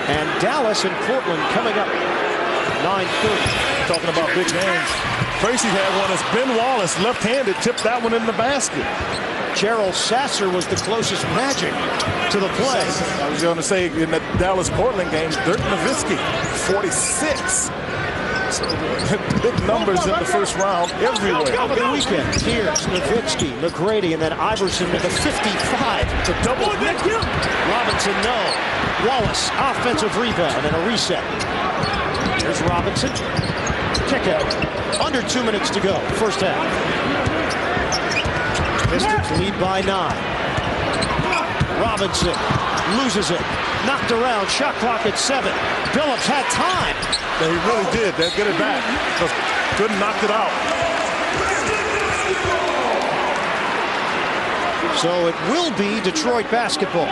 And Dallas and Portland coming up 9:30. Talking about big games. Tracy had one as Ben Wallace, left-handed, tipped that one in the basket. Gerald Sasser was the closest Magic to the play. I was going to say, in the Dallas-Portland game, Dirk Nowitzki, 46. So, big numbers in the first round everywhere. Over the weekend, here's Nowitzki, McGrady, and then Iverson with a 55 to double. Robinson, no. Wallace, offensive rebound and a reset. Here's Robinson. Kick out. Under 2 minutes to go, first half. Pistons lead by 9. Robinson loses it. Knocked around, shot clock at 7. Phillips had time. Yeah, he really did. They'll get it back. Couldn't knock it out. So it will be Detroit basketball.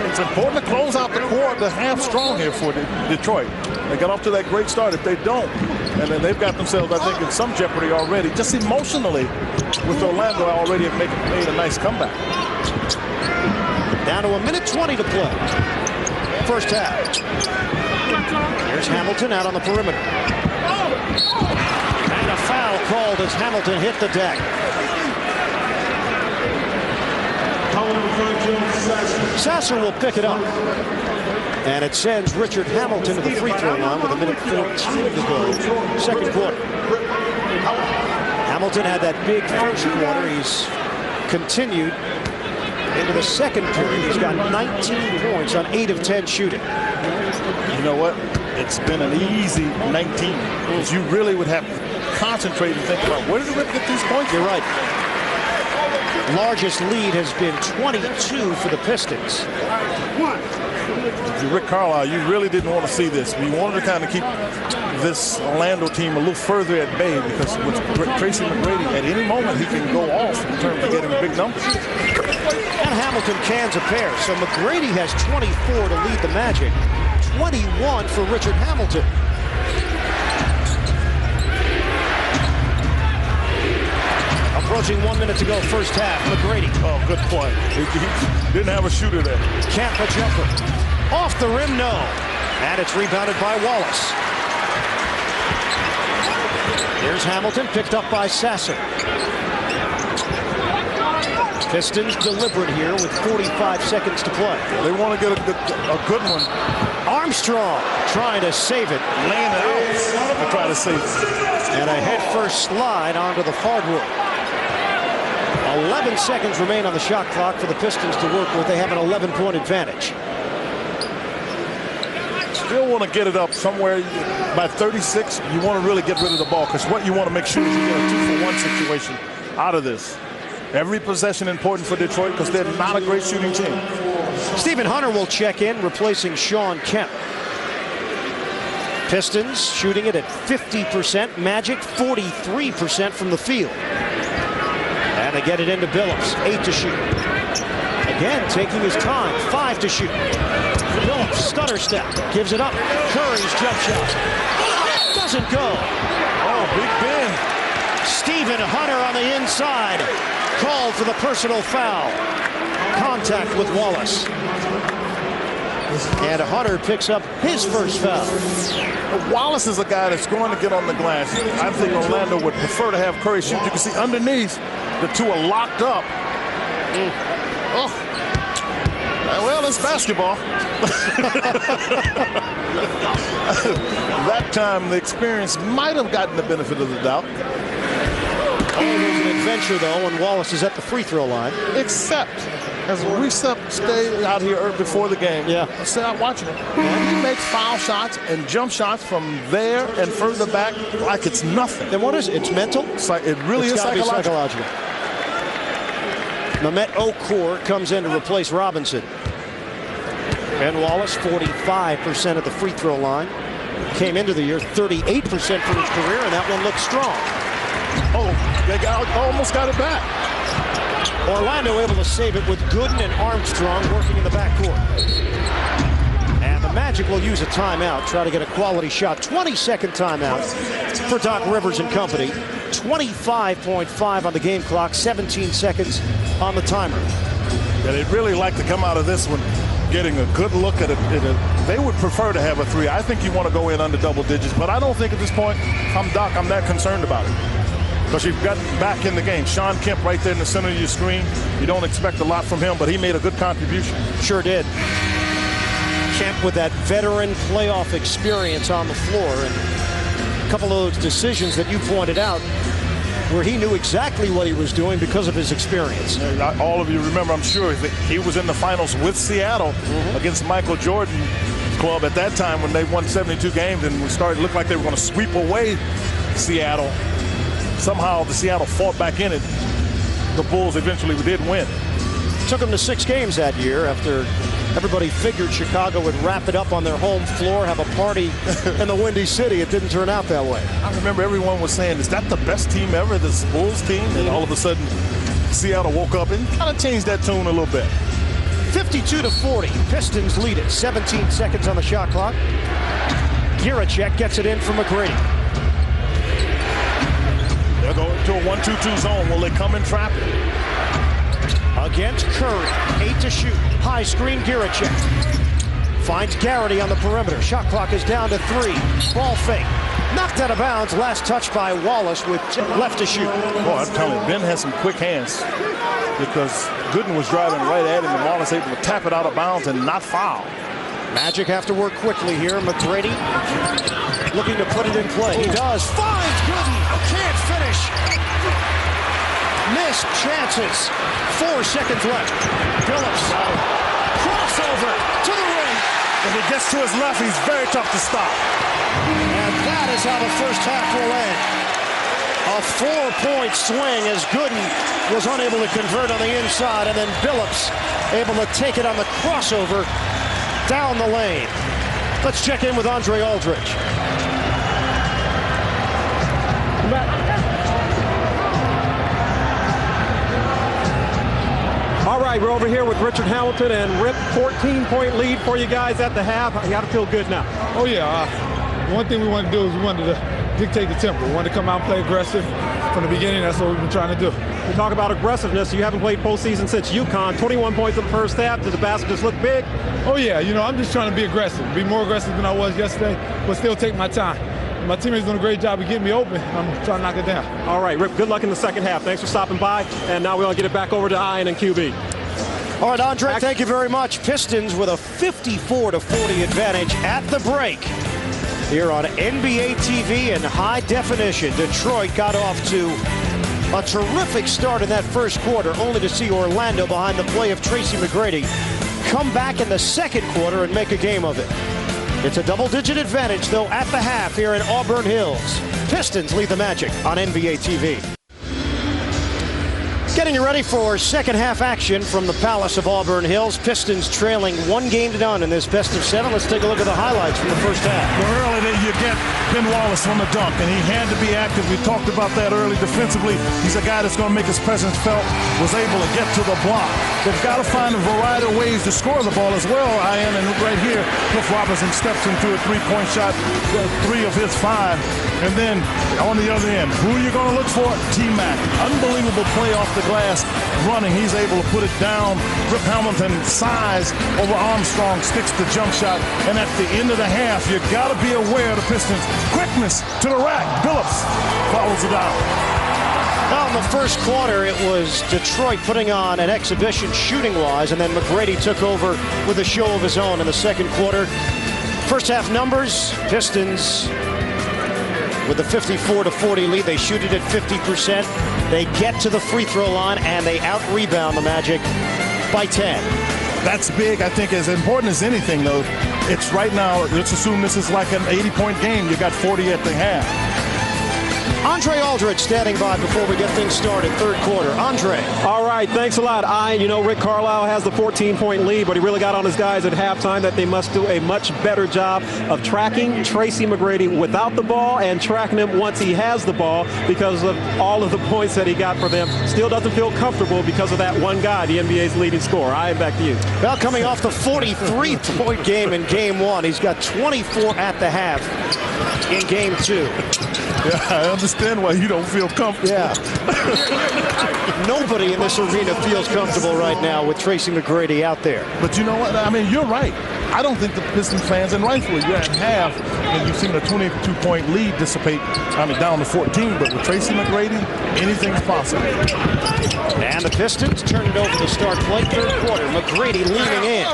It's important to close out the quarter half strong here for Detroit. They got off to that great start. If they don't, and then they've got themselves, I think, in some jeopardy already, just emotionally, with Orlando already have made a nice comeback. Down to 1:20 to play. First half. Here's Hamilton out on the perimeter. And a foul called as Hamilton hit the deck. Sasser will pick it up. And it sends Richard Hamilton to the free throw line with 1:14 to go. Second quarter. Hamilton had that big first quarter. He's continued into the second period. He's got 19 points on 8 of 10 shooting. You know what? It's been an easy 19. Because you really would have to concentrate and think about, where did Rick get these points? You're right. Largest lead has been 22 for the Pistons. If you're Rick Carlisle, you really didn't want to see this. You wanted to kind of keep this Orlando team a little further at bay, because with Tracy McGrady, at any moment he can go off in terms of getting big numbers. And Hamilton cans a pair. So McGrady has 24 to lead the Magic. 21 for Richard Hamilton. Approaching 1 minute to go, first half. McGrady. Oh, good play. He didn't have a shooter there. Can't put jumper. Off the rim, no. And it's rebounded by Wallace. Here's Hamilton, picked up by Sasser. Pistons deliberate here with 45 seconds to play. They want to get a good one. Armstrong trying to save it. Laying it out to try to save it. And a head-first slide onto the hardwood. 11 seconds remain on the shot clock for the Pistons to work with. They have an 11-point advantage. still want to get it up somewhere by 36. You want to really get rid of the ball, because what you want to make sure is you get a 2-for-1 situation out of this. Every possession important for Detroit because they're not a great shooting team. Stephen Hunter will check in, replacing Sean Kemp. Pistons shooting it at 50%. Magic 43% from the field. And they get it into Billups. 8 to shoot. Again, taking his time. 5 to shoot. Billups, stutter step. Gives it up. Curry's jump shot. Doesn't go. Oh, Big Ben. Stephen Hunter on the inside. Called for the personal foul. Contact with Wallace. And Hunter picks up his first foul. Wallace is a guy that's going to get on the glass. I think Orlando would prefer to have Curry shoot. You can see underneath, the two are locked up. Oh. Well, it's basketball. That time, the experience might have gotten the benefit of the doubt. Oh, there's an adventure, though, when Wallace is at the free throw line. Except, as we stay out here before the game, stay out watching it. And he makes foul shots and jump shots from there and further back like it's nothing. Then what is it? It's mental? It's like, it really is psychological. Mehmet Okur comes in to replace Robinson. Ben Wallace, 45% at the free throw line. Came into the year 38% for his career, and that one looks strong. Oh, they almost got it back. Orlando able to save it with Gooden and Armstrong working in the backcourt. And the Magic will use a timeout, try to get a quality shot. 22nd timeout for Doc Rivers and company. 25.5 on the game clock, 17 seconds on the timer. Yeah, they'd really like to come out of this one getting a good look at it. They would prefer to have a 3. I think you want to go in under double digits, but I don't think at this point, I'm Doc, I'm that concerned about it. Because you've got back in the game. Sean Kemp right there in the center of your screen. You don't expect a lot from him, but he made a good contribution. Sure did. Kemp with that veteran playoff experience on the floor, and a couple of those decisions that you pointed out where he knew exactly what he was doing because of his experience. All of you remember, I'm sure, that he was in the finals with Seattle against Michael Jordan's club at that time when they won 72 games and we started to look like they were going to sweep away Seattle. Somehow the Seattle fought back in it. The Bulls eventually did win. Took them to 6 games that year after everybody figured Chicago would wrap it up on their home floor, have a party in the Windy City. It didn't turn out that way. I remember everyone was saying, is that the best team ever, this Bulls team? And all of a sudden, Seattle woke up and kind of changed that tune a little bit. 52-40. Pistons lead it. 17 seconds on the shot clock. Giracek gets it in for McGrady. They'll go into a 1-2-2 zone. Will they come and trap it? Against Curry. 8 to shoot. High screen, Giracek. Finds Garrity on the perimeter. Shot clock is down to 3. Ball fake. Knocked out of bounds. Last touch by Wallace with left to shoot. Boy, I'm telling you, Ben has some quick hands because Gooden was driving right at him and Wallace able to tap it out of bounds and not foul. Magic have to work quickly here. McGrady looking to put it in play. He does. Finds Gooden. Can't finish. Missed chances. 4 seconds left. Billups. Crossover to the ring. When he gets to his left, he's very tough to stop. And that is how the first half will end. A 4-point swing as Gooden was unable to convert on the inside, and then Billups able to take it on the crossover down the lane. Let's check in with Andre Aldridge. All right, we're over here with Richard Hamilton, and Rip, 14-point lead for you guys at the half. You got to feel good now. Oh, yeah. One thing we wanted to do is we wanted to dictate the tempo. We wanted to come out and play aggressive from the beginning. That's what we've been trying to do. You talk about aggressiveness. You haven't played postseason since UConn. 21 points in the first half. Did the basket just look big? Oh, yeah. You know, I'm just trying to be aggressive, be more aggressive than I was yesterday, but still take my time. My teammates doing a great job of getting me open. I'm trying to knock it down. All right, Rip, good luck in the second half. Thanks for stopping by. And now we'll get it back over to Ian and QB. All right, Andre, thank you very much. Pistons with a 54-40 advantage at the break. Here on NBA TV in high definition, Detroit got off to a terrific start in that first quarter, only to see Orlando behind the play of Tracy McGrady come back in the second quarter and make a game of it. It's a double-digit advantage, though, at the half here in Auburn Hills. Pistons lead the Magic on NBA TV. Getting you ready for second half action from the Palace of Auburn Hills. Pistons trailing 1-0 in this best of 7. Let's take a look at the highlights from the first half. Well, early you get Ben Wallace on the dunk, and he had to be active. We talked about that early defensively. He's a guy that's going to make his presence felt, was able to get to the block. They've got to find a variety of ways to score the ball as well, Ian. And right here, Cliff Robinson steps into a three-point shot, 3 of his 5. And then on the other end, who are you going to look for? T-Mac. Unbelievable play off the glass running. He's able to put it down. Rip Hamilton, size over Armstrong, sticks the jump shot. And at the end of the half, you got to be aware of the Pistons. Quickness to the rack. Billups follows it out. Now in the first quarter, it was Detroit putting on an exhibition shooting-wise, and then McGrady took over with a show of his own in the second quarter. First half numbers, Pistons with a 54-40 lead. They shoot it at 50%. They get to the free throw line, and they out-rebound the Magic by 10. That's big. I think as important as anything, though, it's right now, let's assume this is like an 80-point game. You got 40 at the half. Andre Aldridge standing by before we get things started. Third quarter. Andre. All right, thanks a lot. Rick Carlisle has the 14-point lead, but he really got on his guys at halftime that they must do a much better job of tracking Tracy McGrady without the ball and tracking him once he has the ball because of all of the points that he got for them. Still doesn't feel comfortable because of that one guy, the NBA's leading scorer. Back to you. Well, coming off the 43-point game in Game 1, he's got 24 at the half in Game 2. Yeah, I understand why you don't feel comfortable. Yeah. Nobody in this arena feels comfortable right now with Tracy McGrady out there. But you know what? I mean, you're right. I don't think the Pistons fans, and rightfully, you're at half, and you've seen a 22-point lead dissipate, down to 14. But with Tracy McGrady, anything's possible. And the Pistons turn it over to start play. Third quarter. McGrady leaning in.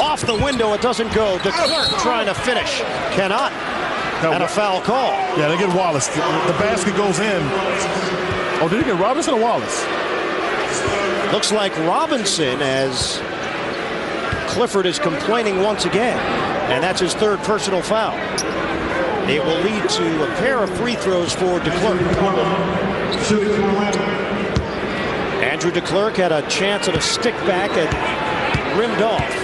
Off the window, it doesn't go. DeClerc trying to finish. Cannot. And a foul call. Yeah, they get Wallace. The basket goes in. Oh, did he get Robinson or Wallace? Looks like Robinson, as Clifford is complaining once again. And that's his third personal foul. It will lead to a pair of free throws for DeClerc. Andrew DeClerc had a chance at a stick back and rimmed off.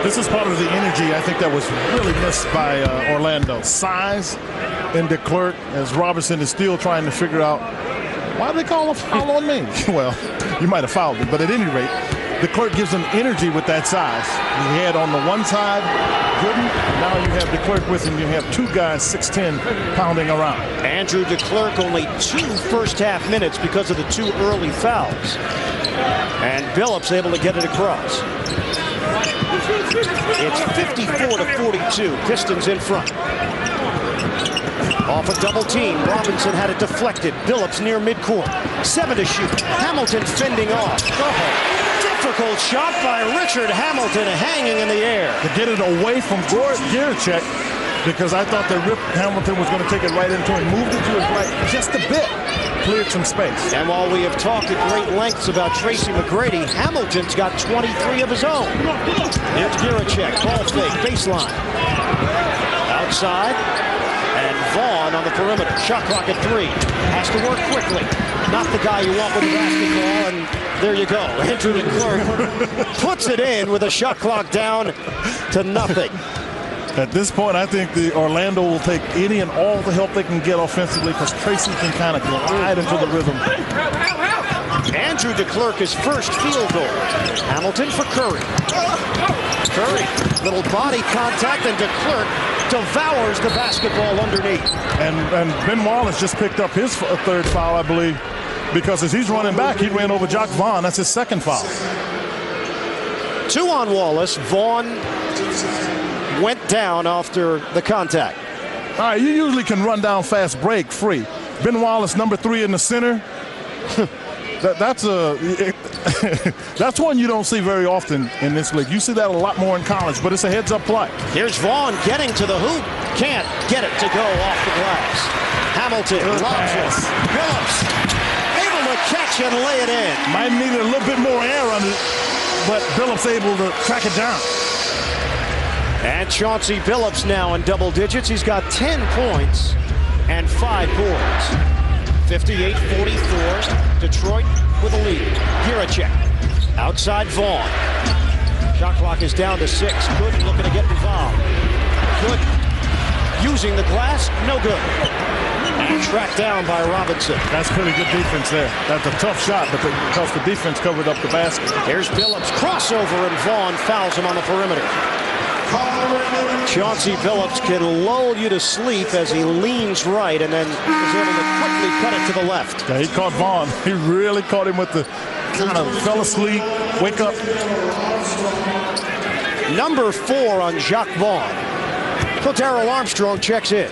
This is part of the energy, I think, that was really missed by Orlando. Size in DeClerc, as Robinson is still trying to figure out, why do they call a foul on me? Well, you might have fouled me, but at any rate, DeClerc gives them energy with that size. He had on the one side, Gooden. Now you have DeClerc with him. You have two guys, 6'10", pounding around. Andrew DeClerc only 2 first-half minutes because of the 2 early fouls. And Billups able to get it across. It's 54-42. Pistons in front. Off a double team. Robinson had it deflected. Billups near midcourt. 7 to shoot. Hamilton fending off. Difficult shot by Richard Hamilton hanging in the air. To get it away from Giracek, because I thought that Rip Hamilton was going to take it right into him. Moved it to his right just a bit. Cleared some space. And while we have talked at great lengths about Tracy McGrady, Hamilton's got 23 of his own. Here's Giracek, ball fake, baseline. Outside, and Vaughn on the perimeter. Shot clock at 3. Has to work quickly. Not the guy you want with the basketball, and there you go. Andrew DeClerc puts it in with a shot clock down to nothing. At this point, I think the Orlando will take any and all the help they can get offensively because Tracy can kind of glide into the rhythm. Andrew DeClerc first field goal. Hamilton for Curry. Curry, little body contact, and DeClerc devours the basketball underneath. And Ben Wallace just picked up his third foul, I believe, because as he's running back, he ran over Jock Vaughn. That's his second foul. 2 on Wallace. Vaughn went down after the contact. All right, you usually can run down fast break free. Ben Wallace, number 3 in the center. That's one you don't see very often in this league. You see that a lot more in college, but it's a heads-up play. Here's Vaughn getting to the hoop. Can't get it to go off the glass. Hamilton lobs it. Billups able to catch and lay it in. Might need a little bit more air on it, but Billups able to track it down. And Chauncey Billups now in double digits. He's got 10 points and 5 boards. 58-44. Detroit with a lead. Giracek outside Vaughn. Shot clock is down to 6. Gooden looking to get involved. Gooden using the glass. No good. And tracked down by Robinson. That's pretty good defense there. That's a tough shot, but because the defense covered up the basket. Here's Billups. Crossover, and Vaughn fouls him on the perimeter. Chauncey Billups can lull you to sleep as he leans right and then is able to quickly cut it to the left. Yeah, he caught Vaughn. He really caught him with the kind of fell asleep, wake up. Number 4 on Jacques Vaughn. So Darrell Armstrong checks in.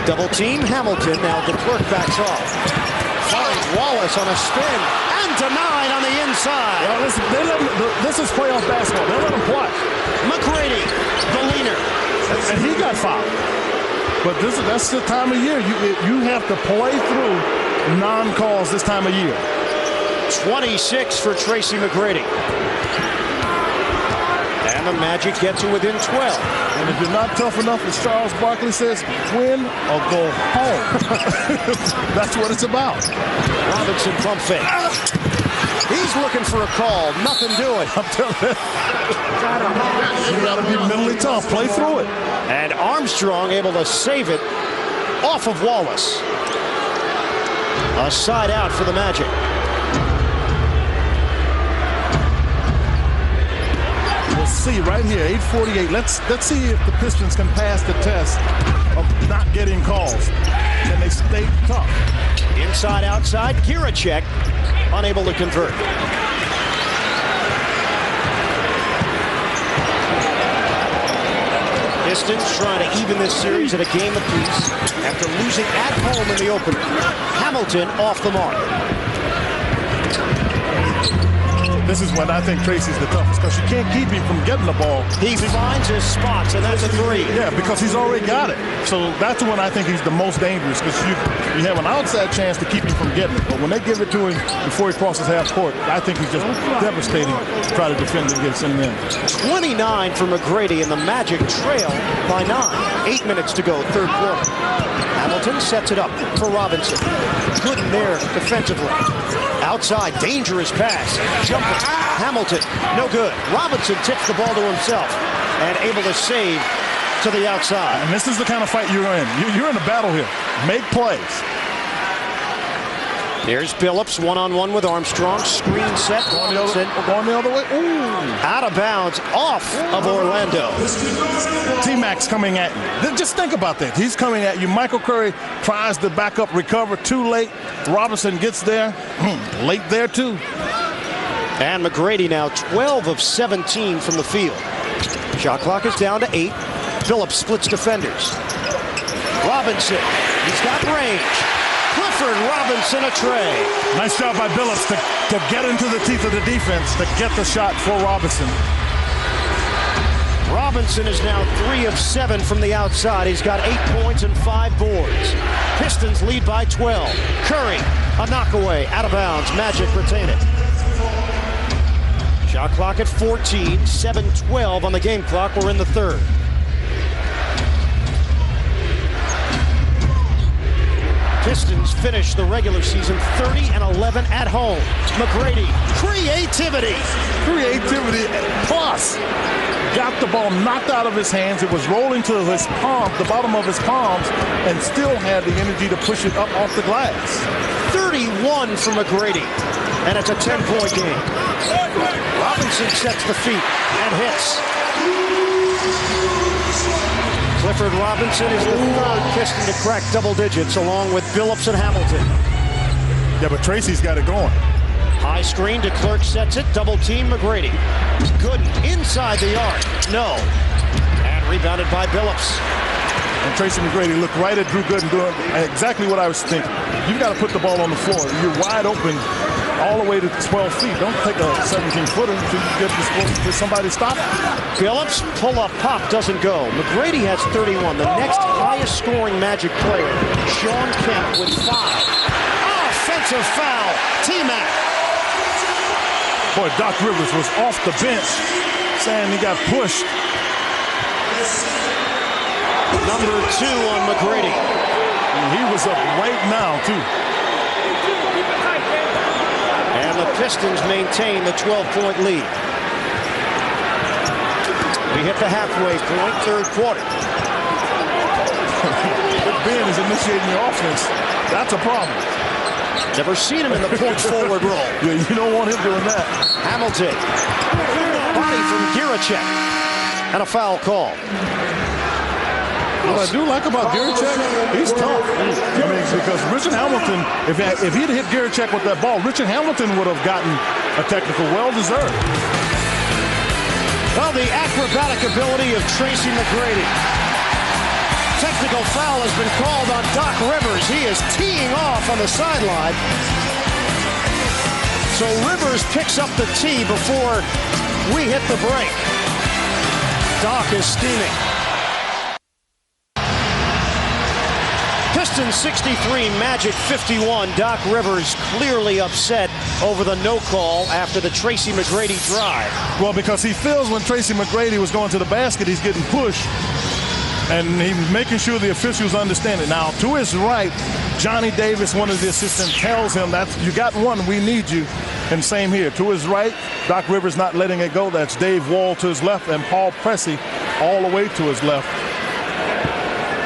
Double team Hamilton. Now DeClerc backs off. Finds Wallace on a spin and denied on the inside. Well, this is playoff basketball. They let him play. McGrady, the leaner. And he got fouled. But that's the time of year. You have to play through non-calls this time of year. 26 for Tracy McGrady. And the Magic get to within 12. And if you're not tough enough, as Charles Barkley says, win or go home. That's what it's about. Robinson pump fake. He's looking for a call. Nothing doing. I'm telling you. You got to be mentally tough. Play through it. And Armstrong able to save it off of Wallace. A side out for the Magic. We'll see right here, 8:48. Let's see if the Pistons can pass the test of not getting calls. And they stay tough. Inside, outside, Giracek unable to convert. Pistons trying to even this series at a game apiece after losing at home in the opener. Hamilton off the mark. This is when I think Tracy's the toughest, because you can't keep him from getting the ball. He finds his spots, and that's a 3. Yeah, because he's already got it. So that's when I think he's the most dangerous, because you have an outside chance to keep him from getting it. But when they give it to him before he crosses half court, I think he's just devastating to try to defend against him then. 29 for McGrady, and the Magic trail by 9. 8 minutes to go, third quarter. Hamilton sets it up for Robinson. Gooden there defensively. Outside, dangerous pass. Jumper. Hamilton, no good. Robinson tips the ball to himself and able to save to the outside. And this is the kind of fight you're in. You're in a battle here. Make plays. There's Billups one-on-one with Armstrong. Screen set. Going the other way. Ooh. Out of bounds, off of Orlando. T-Mac's coming at you. Just think about that. He's coming at you. Michael Curry tries to back up, recover too late. Robinson gets there. Late there, too. And McGrady now 12 of 17 from the field. Shot clock is down to 8. Billups splits defenders. Robinson, he's got range. Clifford Robinson a tray. Nice job by Billups to get into the teeth of the defense, to get the shot for Robinson. Robinson is now 3 of 7 from the outside. He's got 8 points and 5 boards. Pistons lead by 12. Curry, a knockaway, out of bounds. Magic retain it. Shot clock at 14, 7:12 on the game clock. We're in the third. Pistons finish the regular season 30-11 at home. McGrady, creativity. Creativity plus got the ball knocked out of his hands. It was rolling to his palm, the bottom of his palms, and still had the energy to push it up off the glass. 31 for McGrady, and it's a 10-point game. Robinson sets the feet and hits. Clifford Robinson is the third Piston to crack double digits, along with Billups and Hamilton. Yeah, but Tracy's got it going. High screen, DeClerc sets it, double team McGrady. Gooden inside the arc, no. And rebounded by Billups. And Tracy McGrady looked right at Drew Gooden doing exactly what I was thinking. You've got to put the ball on the floor. You're wide open all the way to 12 feet. Don't take a 17-footer until you get to somebody stop it. Billups pull-up pop doesn't go. McGrady has 31. The next highest scoring Magic player, Sean Kemp, with 5. Offensive foul. T-Mac. Boy, Doc Rivers was off the bench, saying he got pushed. Number 2 on McGrady. And he was up right now, too. And the Pistons maintain the 12-point lead. We hit the halfway point, third quarter. Big Ben is initiating the offense. That's a problem. Never seen him in the point forward role. Yeah, you don't want him doing that. Hamilton. Body from Giracek. And a foul call. What I do like about Giracek, he's tough. I mean, because Richard Hamilton, if he'd hit Giracek with that ball, Richard Hamilton would have gotten a technical, well-deserved. Well, the acrobatic ability of Tracy McGrady. Technical foul has been called on Doc Rivers. He is teeing off on the sideline. So Rivers picks up the tee before we hit the break. Doc is steaming. Pistons 63, Magic 51. Doc Rivers clearly upset over the no call after the Tracy McGrady drive. Well, because he feels when Tracy McGrady was going to the basket, he's getting pushed. And he's making sure the officials understand it. Now, to his right, Johnny Davis, one of the assistants, tells him that you got one, we need you. And same here. To his right, Doc Rivers not letting it go. That's Dave Wall to his left and Paul Pressey all the way to his left.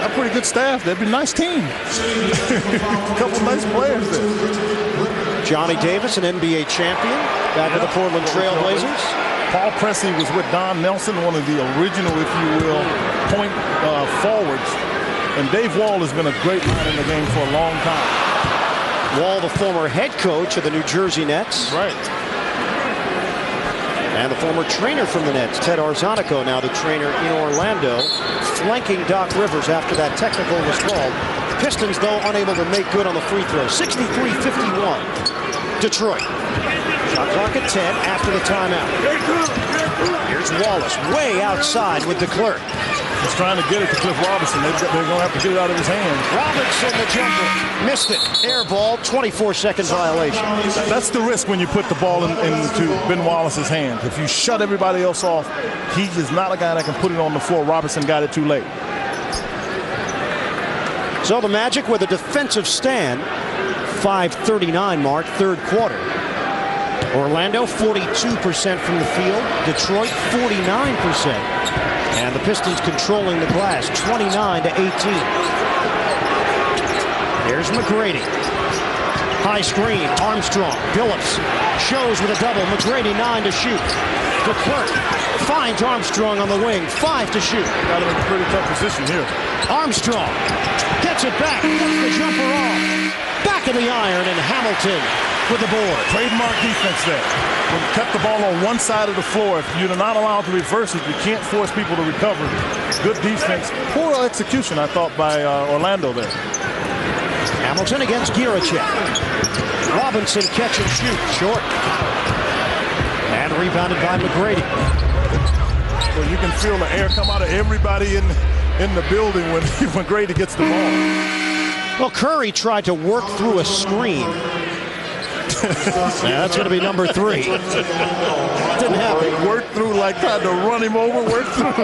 A pretty good staff. That'd be a nice team. A couple nice players there. Johnny Davis, an NBA champion, back with the Portland Trail Blazers. Paul Pressey was with Don Nelson, one of the original, if you will, point forwards. And Dave Wall has been a great man in the game for a long time. Wall, the former head coach of the New Jersey Nets. Right. And the former trainer from the Nets, Ted Arzonico, now the trainer in Orlando, flanking Doc Rivers after that technical was called. Pistons, though, unable to make good on the free throw. 63-51, Detroit. Shot clock at 10 after the timeout. Here's Wallace, way outside with DeClerc. He's trying to get it to Cliff Robinson. They're going to have to get it out of his hand. Robinson, the jumper, missed it. Air ball, 24-second violation. That's the risk when you put the ball into Ben Wallace's hands. If you shut everybody else off, he is not a guy that can put it on the floor. Robinson got it too late. So the Magic with a defensive stand. 5:39 mark, third quarter. Orlando 42% from the field. Detroit 49%. And the Pistons controlling the glass 29-18. Here's McGrady. High screen, Armstrong, Billups shows with a double. McGrady 9 to shoot. DeClerc finds Armstrong on the wing, 5 to shoot. Got him in a pretty tough position here. Armstrong gets it back, gets the jumper off. Back of the iron, and Hamilton with the board. Trademark defense there. When you kept the ball on one side of the floor, if you're not allowed to reverse it, you can't force people to recover. Good defense. Poor execution, I thought, by Orlando there. Hamilton against Giracek. Robinson catch and shoot, short. And rebounded by McGrady. Well, you can feel the air come out of everybody in the building when McGrady gets the ball. Well, Curry tried to work through a screen. That's going to be number 3. Didn't happen. Work through, like tried to run him over, work through.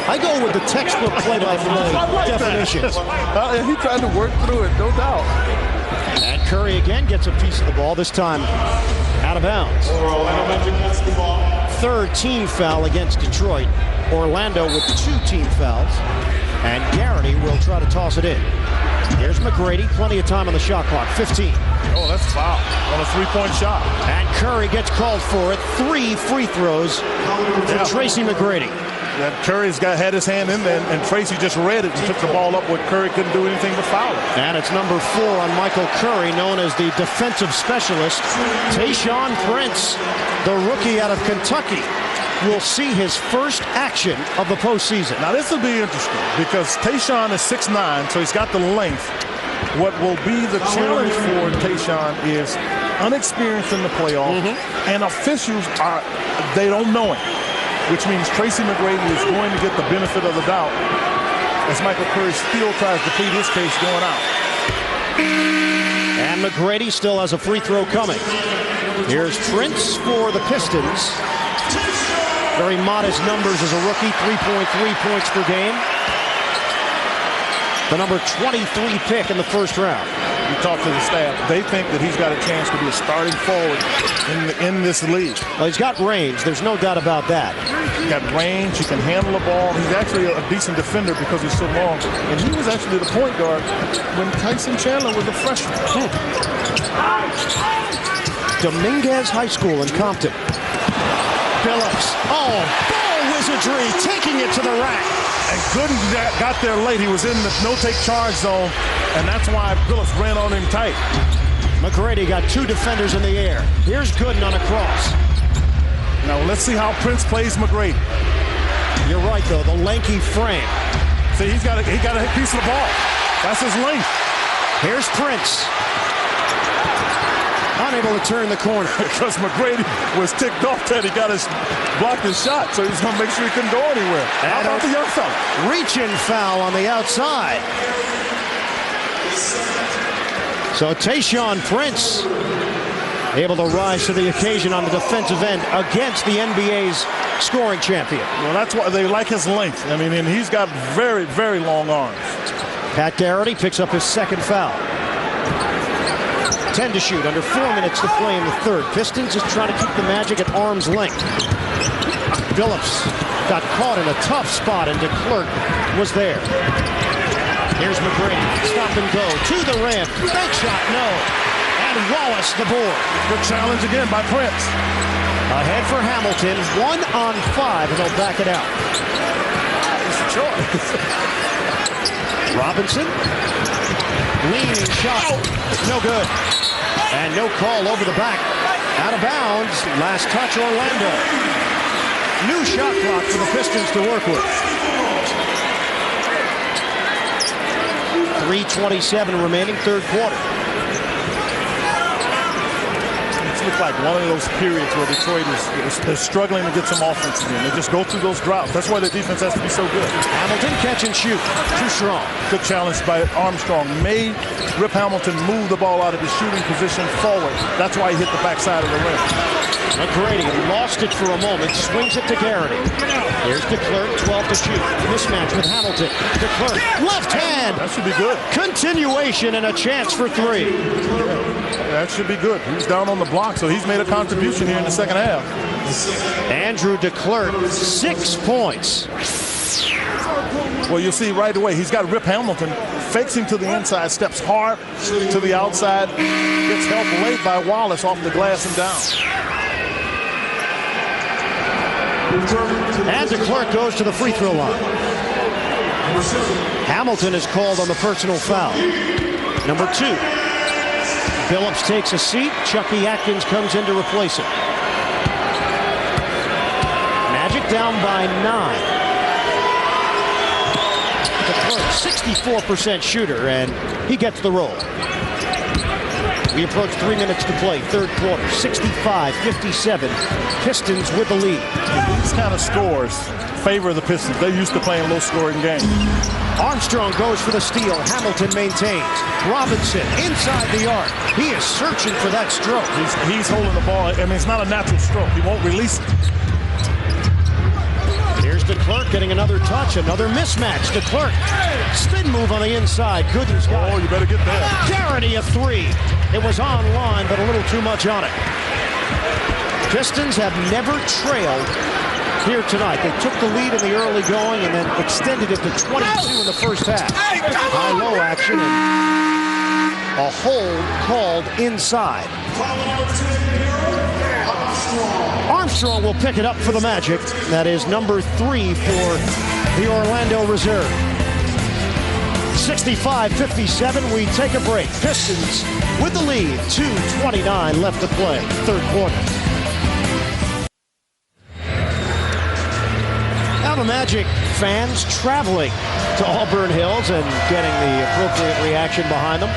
I go with the textbook play-by-play definitions. He tried to work through it, no doubt. And Curry again gets a piece of the ball, this time out of bounds. Third team foul against Detroit. Orlando with 2 team fouls. And Garrity will try to toss it in. Here's McGrady, plenty of time on the shot clock, 15. Oh, that's a foul on a three-point shot. And Curry gets called for it. 3 free throws for Tracy McGrady. Yeah, Curry's had his hand in there, and Tracy just read it and took the ball up where Curry couldn't do anything but foul it. And it's number 4 on Michael Curry, known as the defensive specialist. Tayshaun Prince, the rookie out of Kentucky, will see his first action of the postseason. Now, this will be interesting because Tayshaun is 6'9", so he's got the length. What will be the challenge for Tayshaun is unexperienced in the playoffs, and officials they don't know him, which means Tracy McGrady is going to get the benefit of the doubt as Michael Curry still tries to plead his case going out. And McGrady still has a free throw coming. Here's Prince for the Pistons. Very modest numbers as a rookie, 3.3 points per game. The number 23 pick in the first round. You talk to the staff. They think that he's got a chance to be a starting forward in this league. Well, he's got range. There's no doubt about that. He's got range. He can handle the ball. He's actually a decent defender because he's so long. And he was actually the point guard when Tyson Chandler was a freshman. Dominguez High School in Compton. Phillips. Oh, ball wizardry, taking it to the rack. And Gooden got there late. He was in the no-take charge zone, and that's why Phillips ran on him tight. McGrady got two defenders in the air. Here's Gooden on a cross. Now let's see how Prince plays McGrady. You're right, though, the lanky frame. See, he got a piece of the ball. That's his length. Here's Prince. Unable to turn the corner. Because McGrady was ticked off that he blocked his shot, so he's going to make sure he couldn't go anywhere. How about the young fella? Reach-in foul on the outside. So Tayshaun Prince able to rise to the occasion on the defensive end against the NBA's scoring champion. Well, that's why they like his length. I mean, and he's got very, very long arms. Pat Garrity picks up his second foul. 10 to shoot, under 4 minutes to play in the third. Pistons just trying to keep the Magic at arm's length. Phillips got caught in a tough spot, and DeClerc was there. Here's McGrady, stop and go, to the rim, bank shot, no. And Wallace the board. Good challenge again by Prince. Ahead for Hamilton, 1 on 5, and they'll back it out. It's a choice. Robinson, leaning shot, no good. And no call over the back. Out of bounds. Last touch, Orlando. New shot clock for the Pistons to work with. 3:27 remaining, third quarter. It's looked like one of those periods where Detroit is struggling to get some offense in. They just go through those droughts. That's why their defense has to be so good. Hamilton catch and shoot. Too strong. Good challenge by Armstrong. Made Rip Hamilton move the ball out of the shooting position forward. That's why he hit the backside of the rim. McGrady lost it for a moment. Swings it to Garrity. Here's DeClerc, 12 to shoot. Mismatch with Hamilton. DeClerc, left hand. That should be good. Continuation and a chance for three. That should be good. He was down on the block, so he's made a contribution here in the second half. Andrew DeClerc, 6 points. Well, you'll see right away, he's got Rip Hamilton, fakes him to the inside, steps hard to the outside, gets help late by Wallace off the glass and down. And DeClerc goes to the free throw line. Hamilton is called on the personal foul. Number 2. Phillips takes a seat. Chucky Atkins comes in to replace him. Magic down by 9. DeClerc, 64% shooter, and he gets the roll. We approach 3 minutes to play, third quarter, 65-57. Pistons with the lead. These kind of scores favor the Pistons. They're used to playing low-scoring games. Armstrong goes for the steal. Hamilton maintains. Robinson inside the arc. He is searching for that stroke. He's holding the ball. I mean, it's not a natural stroke. He won't release it. Here's DeClerc getting another touch, another mismatch. DeClerc, spin move on the inside. Gooden's got it. Oh, you better get there. Garrity a 3. It was on line, but a little too much on it. Pistons have never trailed here tonight. They took the lead in the early going and then extended it to 22 in the first half. High-low action and a hold called inside. Armstrong will pick it up for the Magic. That is number 3 for the Orlando reserve. 65-57, we take a break. Pistons with the lead, 2:29 left to play, third quarter. Now the Magic fans traveling to Auburn Hills and getting the appropriate reaction behind them.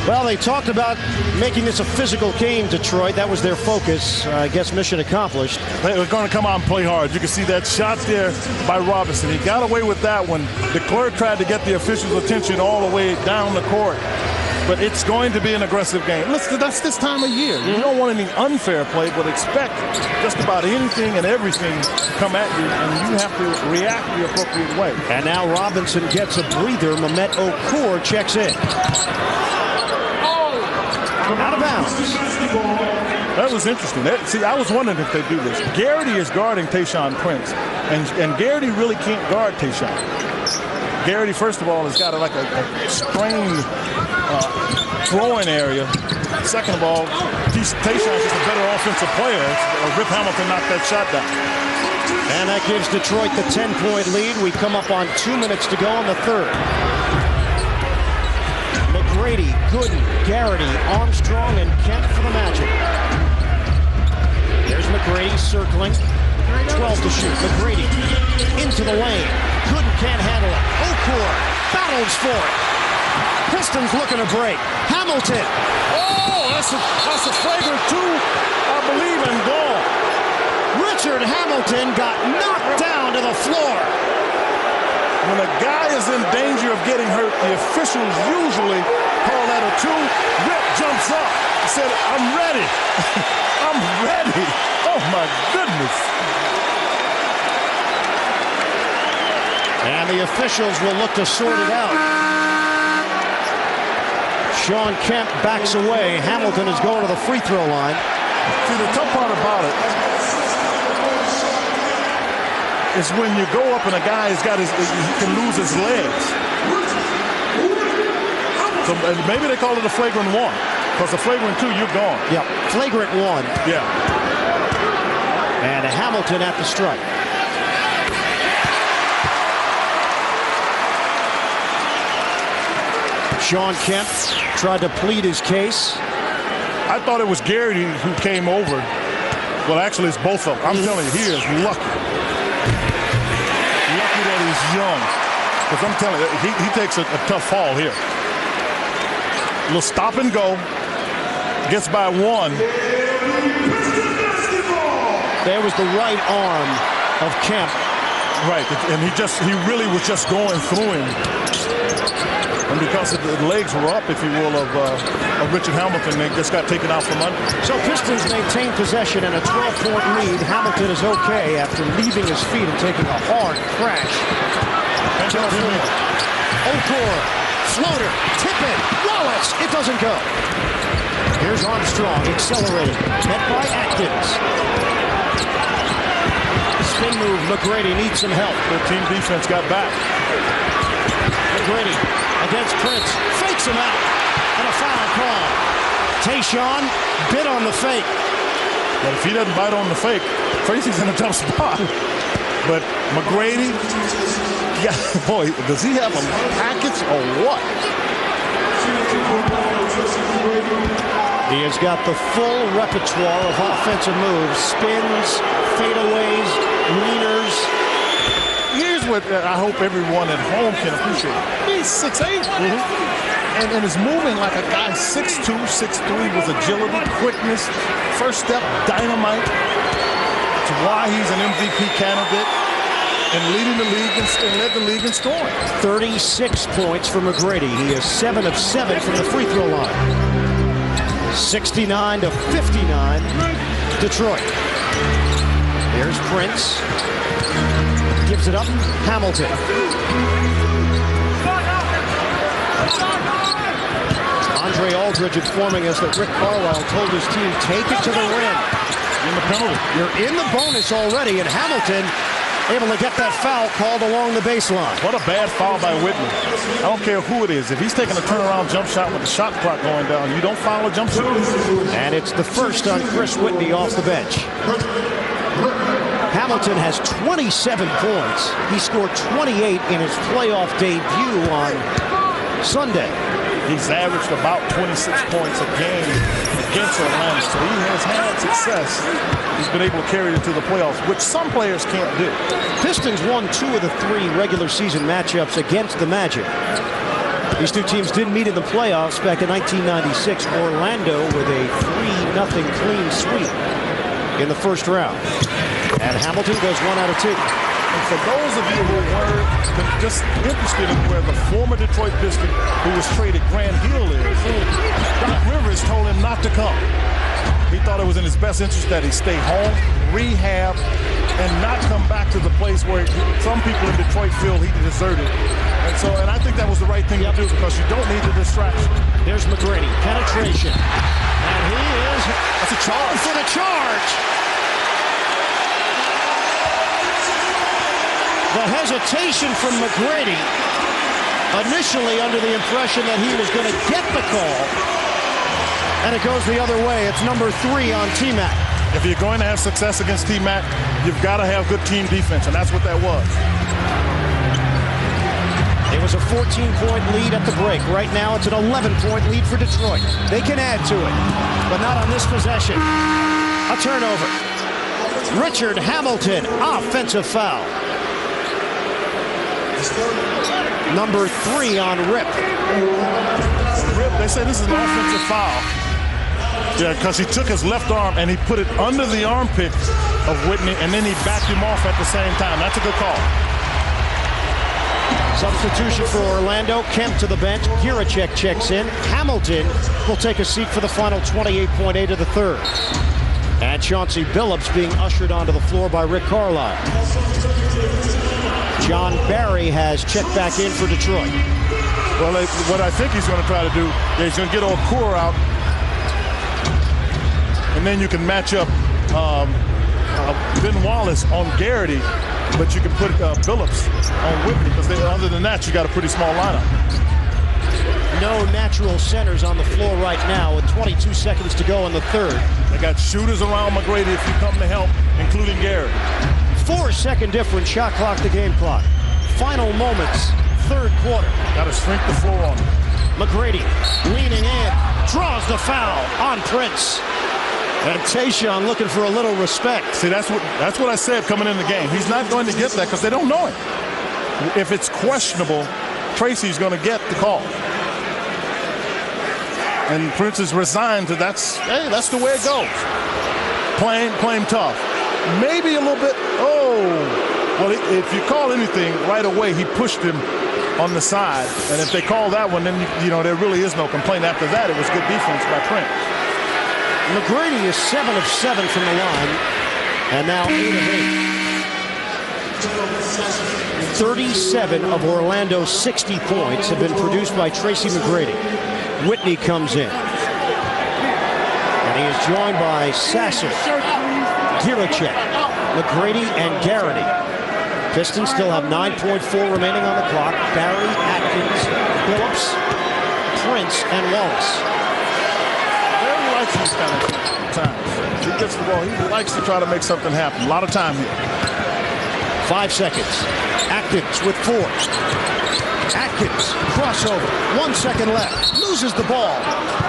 Well, they talked about making this a physical game, Detroit. That was their focus. I guess mission accomplished. They're going to come out and play hard. You can see that shot there by Robinson. He got away with that when DeClerc tried to get the officials' attention all the way down the court. But it's going to be an aggressive game. Listen, that's this time of year. You don't want any unfair play, but expect just about anything and everything to come at you, and you have to react the appropriate way. And now Robinson gets a breather. Mehmet Okur checks in. Out of bounds. That was interesting. See, I was wondering if they do this. Garrity is guarding Tayshaun Prince, and Garrity really can't guard Tayshaun. Garrity, first of all, has got a strained throwing area. Second of all, Tayshaun's just a better offensive player. Rip Hamilton knocked that shot down. And that gives Detroit the 10-point lead. We come up on 2 minutes to go in the third. McGrady, Gooden, Garrity, Armstrong, and Kemp for the Magic. There's McGrady circling. 12 to shoot. McGrady into the lane. Gooden can't handle it. Okur battles for it. Pistons looking to break. Hamilton. Oh, that's a flagrant 2, I believe, and goal. Richard Hamilton got knocked down to the floor. When a guy is in danger of getting hurt, the officials usually call that a 2. Rip jumps up and said, I'm ready. I'm ready. Oh, my goodness. And the officials will look to sort it out. Shawn Kemp backs away. Hamilton is going to the free throw line. See, the tough part about it is when you go up and a guy he can lose his legs. So maybe they call it a flagrant 1, because the flagrant 2, you're gone. Yep, flagrant 1. Yeah. And Hamilton at the strike. Shawn Kemp tried to plead his case. I thought it was Garrity who came over. Well, actually, it's both of them. I'm telling you, he is lucky. Lucky that he's young. Because I'm telling you, he takes a tough fall here. A little stop and go. Gets by 1. There was the right arm of Kemp. Right, and he really was just going through him. And because the legs were up, if you will, of Richard Hamilton, they just got taken out from under. So Pistons maintain possession and a 12-point lead. Hamilton is okay after leaving his feet and taking a hard crash. Okur, floater, tip it, Wallace, it doesn't go. Here's Armstrong, accelerating, met by Atkins. Spin move, McGrady needs some help. The team defense got back. McGrady against Prince, fakes him out, and a foul call. Tayshaun bit on the fake. But if he doesn't bite on the fake, Tracy's in a tough spot. But McGrady, yeah, boy, does he have a package or what? He has got the full repertoire of offensive moves, spins, fadeaways, leaners. Here's what I hope everyone at home can appreciate. He's 6'8", and is moving like a guy 6'2", 6'3", with agility, quickness, first step, dynamite. It's why he's an MVP candidate and leading the league and led the league in scoring. 36 points for McGrady. He is 7 of 7 from the free throw line. 69 to 59, Detroit. There's Prince. Gives it up, Hamilton. Andre Aldridge informing us that Rick Carlisle told his team, take it to the rim. In the penalty. You're in the bonus already, and Hamilton able to get that foul called along the baseline. What a bad foul by Whitney. I don't care who it is. If he's taking a turnaround jump shot with the shot clock going down, you don't foul a jump shot. And it's the first on Chris Whitney off the bench. Hamilton has 27 points. He scored 28 in his playoff debut on Sunday. He's averaged about 26 points a game against Orlando, so he has had success. He's been able to carry it to the playoffs, which some players can't do. Pistons won 2 of the 3 regular season matchups against the Magic. These two teams did meet in the playoffs back in 1996. Orlando with a 3-0 clean sweep in the first round. And Hamilton goes 1 out of 2. And for those of you who were just interested in where the former Detroit Piston, who was traded, Grant Hill is, Doc Rivers told him not to come. He thought it was in his best interest that he stay home, rehab, and not come back to the place where some people in Detroit feel he deserted. And I think that was the right thing to do, because you don't need the distraction. There's McGrady, penetration. And he is... That's a charge. For the charge. The hesitation from McGrady, initially under the impression that he was going to get the call, and it goes the other way. It's number 3 on T-Mac. If you're going to have success against T-Mac, you've got to have good team defense, and that's what that was. It was a 14-point lead at the break. Right now, it's an 11-point lead for Detroit. They can add to it, but not on this possession. A turnover. Richard Hamilton, offensive foul. Number 3 on Rip. They say this is an offensive foul. Yeah, because he took his left arm and he put it under the armpit of Whitney, and then he backed him off at the same time. That's a good call. Substitution for Orlando. Kemp to the bench. Giracek checks in. Hamilton will take a seat for the final 28.8 of the third. And Chauncey Billups being ushered onto the floor by Rick Carlisle. John Barry has checked back in for Detroit. Well, what I think he's going to try to do is he's going to get Okura out, and then you can match up Ben Wallace on Garrity, but you can put Billups on Whitney, because other than that, you got a pretty small lineup. No natural centers on the floor right now with 22 seconds to go in the third. They got shooters around McGrady if you come to help, including Garrity. 4-second difference, shot clock to game clock. Final moments, third quarter. Got to shrink the floor on him. McGrady leaning in, draws the foul on Prince. And Tayshaun looking for a little respect. See, that's what I said coming in the game. He's not going to get that because they don't know him. If it's questionable, Tracy's going to get the call. And Prince is resigned to that's the way it goes. Playing tough. Maybe a little bit, well, if you call anything right away, he pushed him on the side. And if they call that one, then, there really is no complaint. After that, it was good defense by Prince. McGrady is 7 of 7 from the line, and now 8 of 8. 37 of Orlando's 60 points have been produced by Tracy McGrady. Whitney comes in, and he is joined by Sasser, Giracek, McGrady, and Garrity. Pistons still have 9.4 remaining on the clock. Barry, Atkins, Billups, Prince, and Wallace. Barry likes these kind of times. He gets the ball. He likes to try to make something happen. A lot of time here. 5 seconds. Atkins with 4. Atkins, crossover. 1 second left. Loses the ball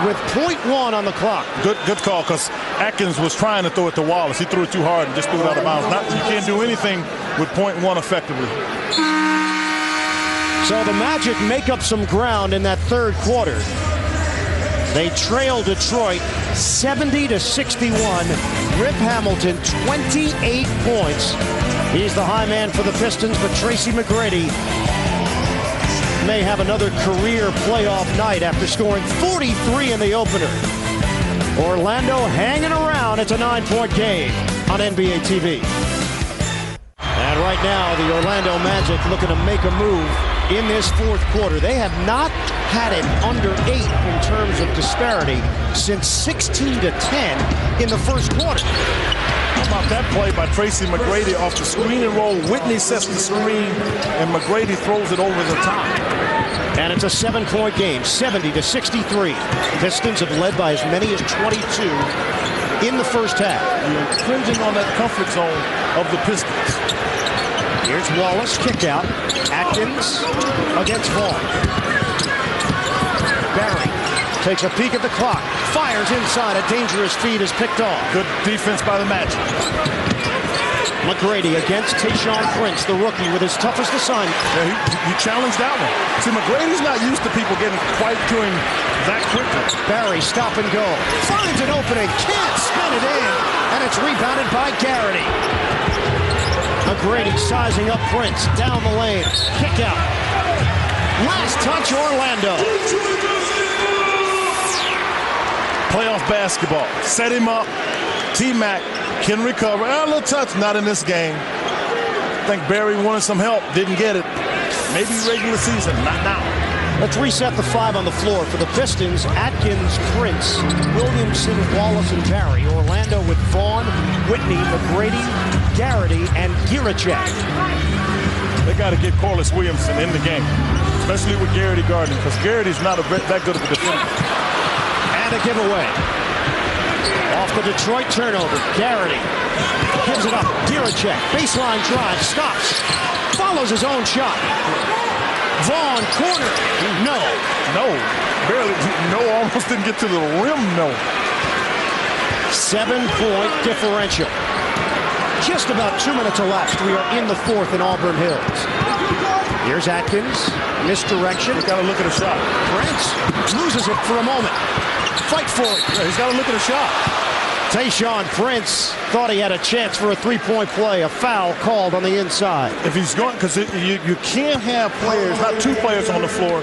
with .1 on the clock. Good call, because Atkins was trying to throw it to Wallace. He threw it too hard and just threw it out of bounds. You can't do anything with .1 effectively. So the Magic make up some ground in that third quarter. They trail Detroit 70-61. Rip Hamilton, 28 points. He's the high man for the Pistons, but Tracy McGrady may have another career playoff night after scoring 43 in the opener. Orlando hanging around. It's a 9-point game on NBA TV. And right now, the Orlando Magic looking to make a move in this fourth quarter. They have not had it under 8 in terms of disparity since 16-10 in the first quarter. How about that play by Tracy McGrady off the screen and roll? Whitney sets the screen, and McGrady throws it over the top. And it's a 7-point game, 70-63. Pistons have led by as many as 22 in the first half. You're cringing on that comfort zone of the Pistons. Here's Wallace, kick out. Atkins against Vaughn. Barry takes a peek at the clock. Fires inside. A dangerous feed is picked off. Good defense by the Magic. McGrady against Tayshaun Prince, the rookie, with his toughest assignment. Yeah, he challenged that one. See, McGrady's not used to people getting quite to him that quickly. Barry, stop and go. Finds an opening, can't spin it in, and it's rebounded by Garrity. McGrady sizing up Prince, down the lane, kick out. Last touch, Orlando. Playoff basketball. Set him up. T-Mac can recover. A little touch, not in this game. I think Barry wanted some help, didn't get it. Maybe regular season, not now. Let's reset the five on the floor for the Pistons. Atkins, Prince, Williamson, Wallace, and Barry. Orlando with Vaughn, Whitney, McGrady, Garrity, and Giracek. They got to get Corliss Williamson in the game, especially with Garrity guarding, because Garrity's not that good of a defender. And a giveaway. Off the Detroit turnover, Garrity gives it up. Giracek, baseline drive, stops, follows his own shot. Vaughn, corner, no. Barely, almost didn't get to the rim, no. 7-point differential. Just about 2 minutes elapsed. We are in the fourth in Auburn Hills. Here's Atkins, misdirection. He's got to look at a shot. Prince loses it for a moment. Fight for it. Yeah, he's got to look at a shot. Tayshaun Prince thought he had a chance for a three-point play. A foul called on the inside. If he's going, because you can't have players, not two players on the floor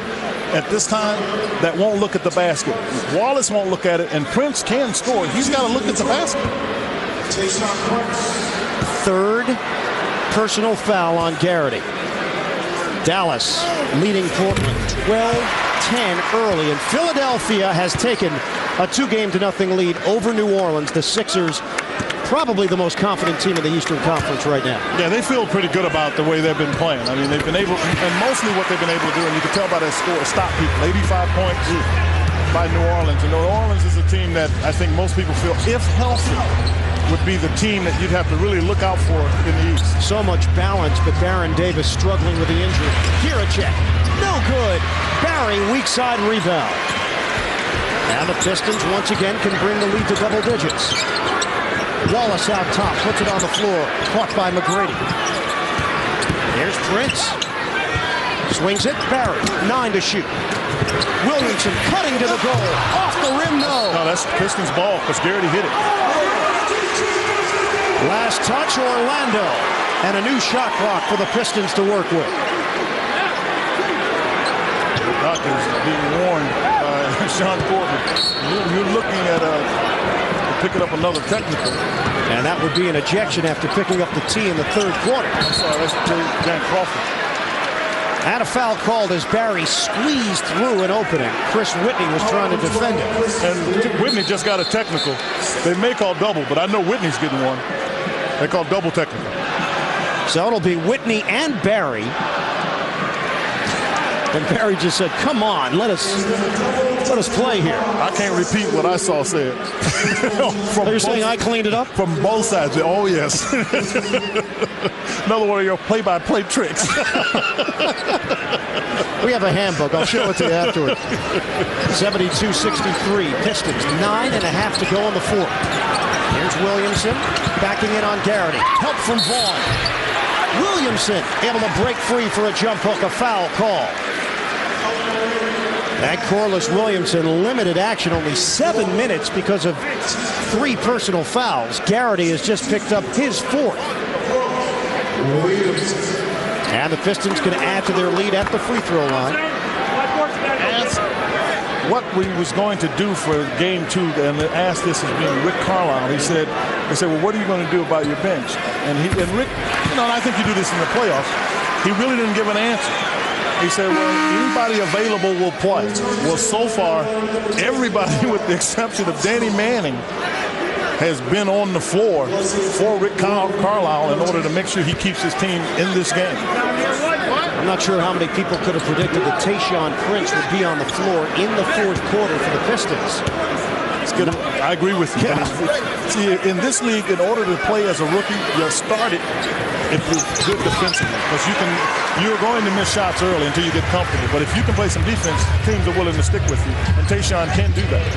at this time that won't look at the basket. Wallace won't look at it, and Prince can score. He's got to look at the basket. Third personal foul on Garrity. Dallas leading Portland 12-10 early, and Philadelphia has taken a 2-0 lead over New Orleans. The Sixers, probably the most confident team in the Eastern Conference right now. Yeah, they feel pretty good about the way they've been playing. I mean, they've been able, and mostly what they've been able to do, and you can tell by that score, stop people. 85 points by New Orleans. And New Orleans is a team that I think most people feel, if healthy, would be the team that you'd have to really look out for in the East. So much balance, but Baron Davis struggling with the injury. Giracek, no good. Barry, weak side rebound. And the Pistons once again can bring the lead to double digits. Wallace out top, puts it on the floor, caught by McGrady. Here's Prince. Swings it, Barry, 9 to shoot. Williamson cutting to the goal, off the rim, no. No, that's Pistons ball, because Garrity hit it. Last touch, Orlando, and a new shot clock for the Pistons to work with. Dawkins being warned by Sean Corbin. You're looking at picking up another technical. And that would be an ejection after picking up the tee in the third quarter. I'm sorry, that's Dan Crawford. And a foul called as Barry squeezed through an opening. Chris Whitney was trying to defend it. And Whitney just got a technical. They may call double, but I know Whitney's getting one. They call double technical. So it'll be Whitney and Barry. And Barry just said, come on, let us play here. I can't repeat what I saw said. So you're saying I cleaned it up? From both sides. Oh, yes. In other words, your play-by-play tricks. We have a handbook. I'll show it to you afterward. 72-63. Pistons, 9.5 to go in the fourth. Here's Williamson backing in on Garrity. Help from Vaughn. Williamson able to break free for a jump hook. A foul call. And Corliss Williamson limited action, only 7 minutes because of 3 personal fouls. Garrity has just picked up his 4th. And the Pistons can add to their lead at the free throw line. Asked what we was going to do for game 2, and asked this as being Rick Carlisle. They said, well, what are you going to do about your bench? And Rick, and I think you do this in the playoffs, he really didn't give an answer. He said, well, anybody available will play. Well, so far, everybody with the exception of Danny Manning has been on the floor for Rick Carlisle in order to make sure he keeps his team in this game. I'm not sure how many people could have predicted that Tayshaun Prince would be on the floor in the fourth quarter for the Pistons. It's good. I agree with you. Yeah. See, in this league, in order to play as a rookie, you'll start it if you're good defensively, because you're going to miss shots early until you get comfortable. But if you can play some defense, teams are willing to stick with you, and Tayshaun can do that.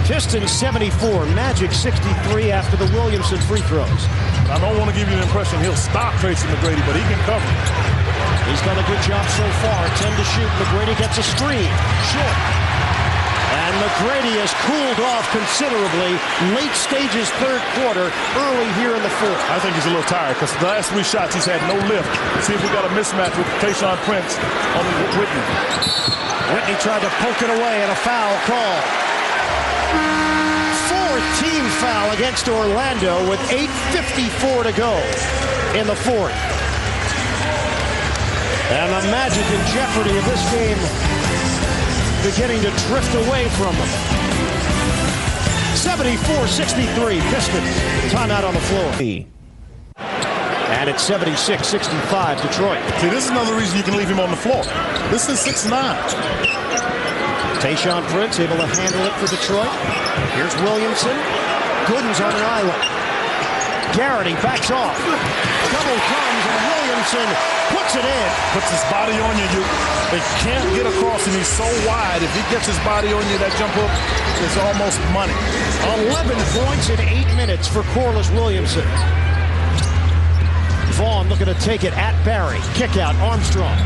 Pistons 74, Magic 63 after the Williamson free throws. I don't want to give you the impression he'll stop Tracy McGrady, but he can cover. He's done a good job so far. 10 to shoot. McGrady gets a screen. Short. And McGrady has cooled off considerably. Late stages, third quarter, early here in the fourth. I think he's a little tired because the last 3 shots he's had no lift. See if we got a mismatch with Tayshaun Prince on Whitney. Whitney tried to poke it away and a foul call. Fourth team foul against Orlando with 8:54 to go in the fourth. And the Magic in jeopardy of this game beginning to drift away from them. 74-63 Pistons. Timeout on the floor. And it's 76-65 Detroit. See, this is another reason you can leave him on the floor. This is 6'9". Tayshaun Prince able to handle it for Detroit. Here's Williamson. Gooden's on an island. Garrity backs off. Double comes and Williamson puts it in. Puts his body on you. They can't get across and he's so wide. If he gets his body on you, that jump hook is almost money. 11 points in 8 minutes for Corliss Williamson. Vaughn looking to take it at Barry. Kick out Armstrong.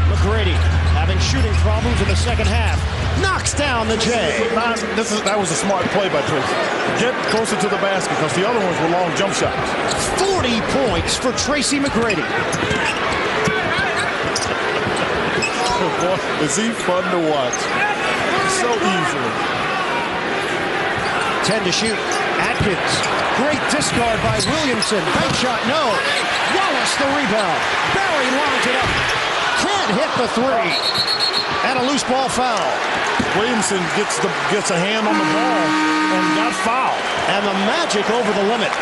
McGrady having shooting problems in the second half. Knocks down the J. That was a smart play by Tracy. Get closer to the basket because the other ones were long jump shots. 40 points for Tracy McGrady. Oh boy, is he fun to watch. So easily. 10 to shoot. Atkins. Great discard by Williamson. Bank shot, no. Wallace the rebound. Barry lines it up. Can't hit the three. And a loose ball foul. Williamson gets a hand on the ball and got fouled. And the Magic over the limit.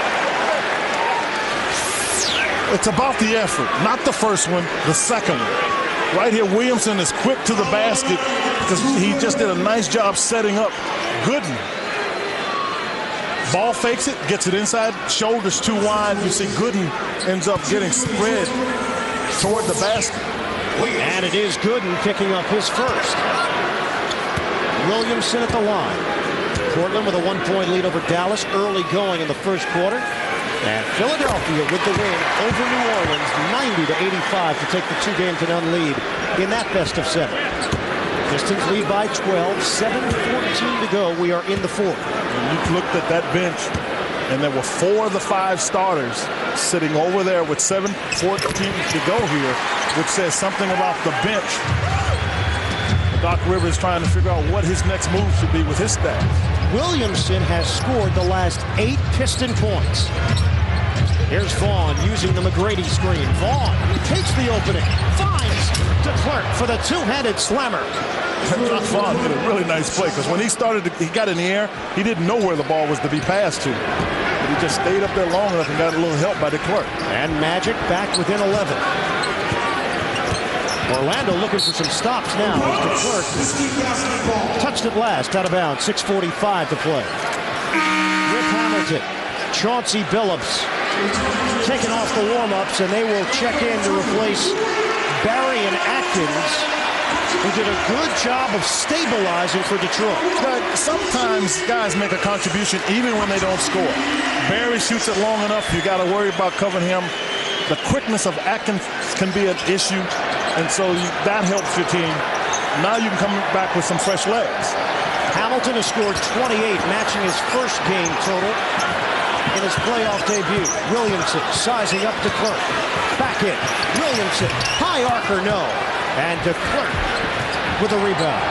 It's about the effort, not the first one, the second one. Right here, Williamson is quick to the basket because he just did a nice job setting up Gooden. Ball fakes it, gets it inside, shoulders too wide. You see Gooden ends up getting spread toward the basket. And it is Gooden picking up his first. Williamson at the line. Portland with a 1-point lead over Dallas early going in the first quarter. And Philadelphia with the win over New Orleans 90-85 to take the 2-game-to-none lead in that best of 7. Pistons lead by 12, 7:14 to go. We are in the fourth. And you looked at that bench, and there were 4 of the 5 starters sitting over there with 7:14 to go here, which says something about the bench. Doc Rivers trying to figure out what his next move should be with his staff. Williamson has scored the last 8 Piston points. Here's Vaughn using the McGrady screen. Vaughn takes the opening, finds DeClerc for the two-handed slammer. Vaughn did a really nice play because when he got in the air, he didn't know where the ball was to be passed to. But he just stayed up there long enough and got a little help by DeClerc. And Magic back within 11. Orlando looking for some stops now as DeClerc touched it last out of bounds. 6:45 to play. Rip Hamilton, Chauncey Billups taking off the warm-ups, and they will check in to replace Barry and Atkins, who did a good job of stabilizing for Detroit. But sometimes guys make a contribution even when they don't score. Barry shoots it long enough, you got to worry about covering him. The quickness of Atkins can be an issue, and so that helps your team. Now you can come back with some fresh legs. Hamilton has scored 28, matching his first game total in his playoff debut. Williamson sizing up DeClerc. Back in. Williamson. High arcer, no. And DeClerc with a rebound.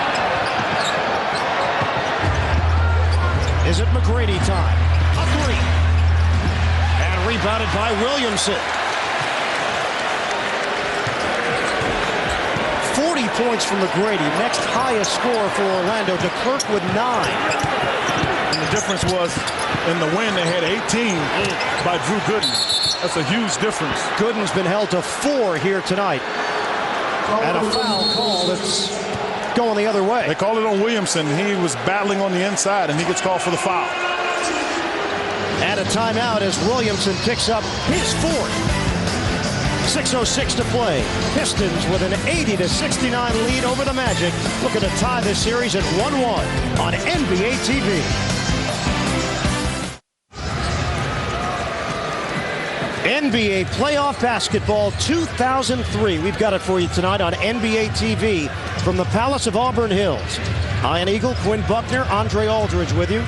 Is it McGrady time? A three. And rebounded by Williamson. 40 points from McGrady. Next highest score for Orlando. DeClerc with 9. And the difference was in the win, they had 18 by Drew Gooden. That's a huge difference. Gooden's been held to 4 here tonight. And a foul call that's going the other way. They call it on Williamson. He was battling on the inside, and he gets called for the foul. And a timeout as Williamson picks up his 4th. 6:06 to play. Pistons with an 80-69 lead over the Magic. Looking to tie this series at 1-1 on NBA TV. NBA playoff basketball 2003. We've got it for you tonight on NBA TV from the Palace of Auburn Hills. Ian Eagle, Quinn Buckner, Andre Aldridge with you.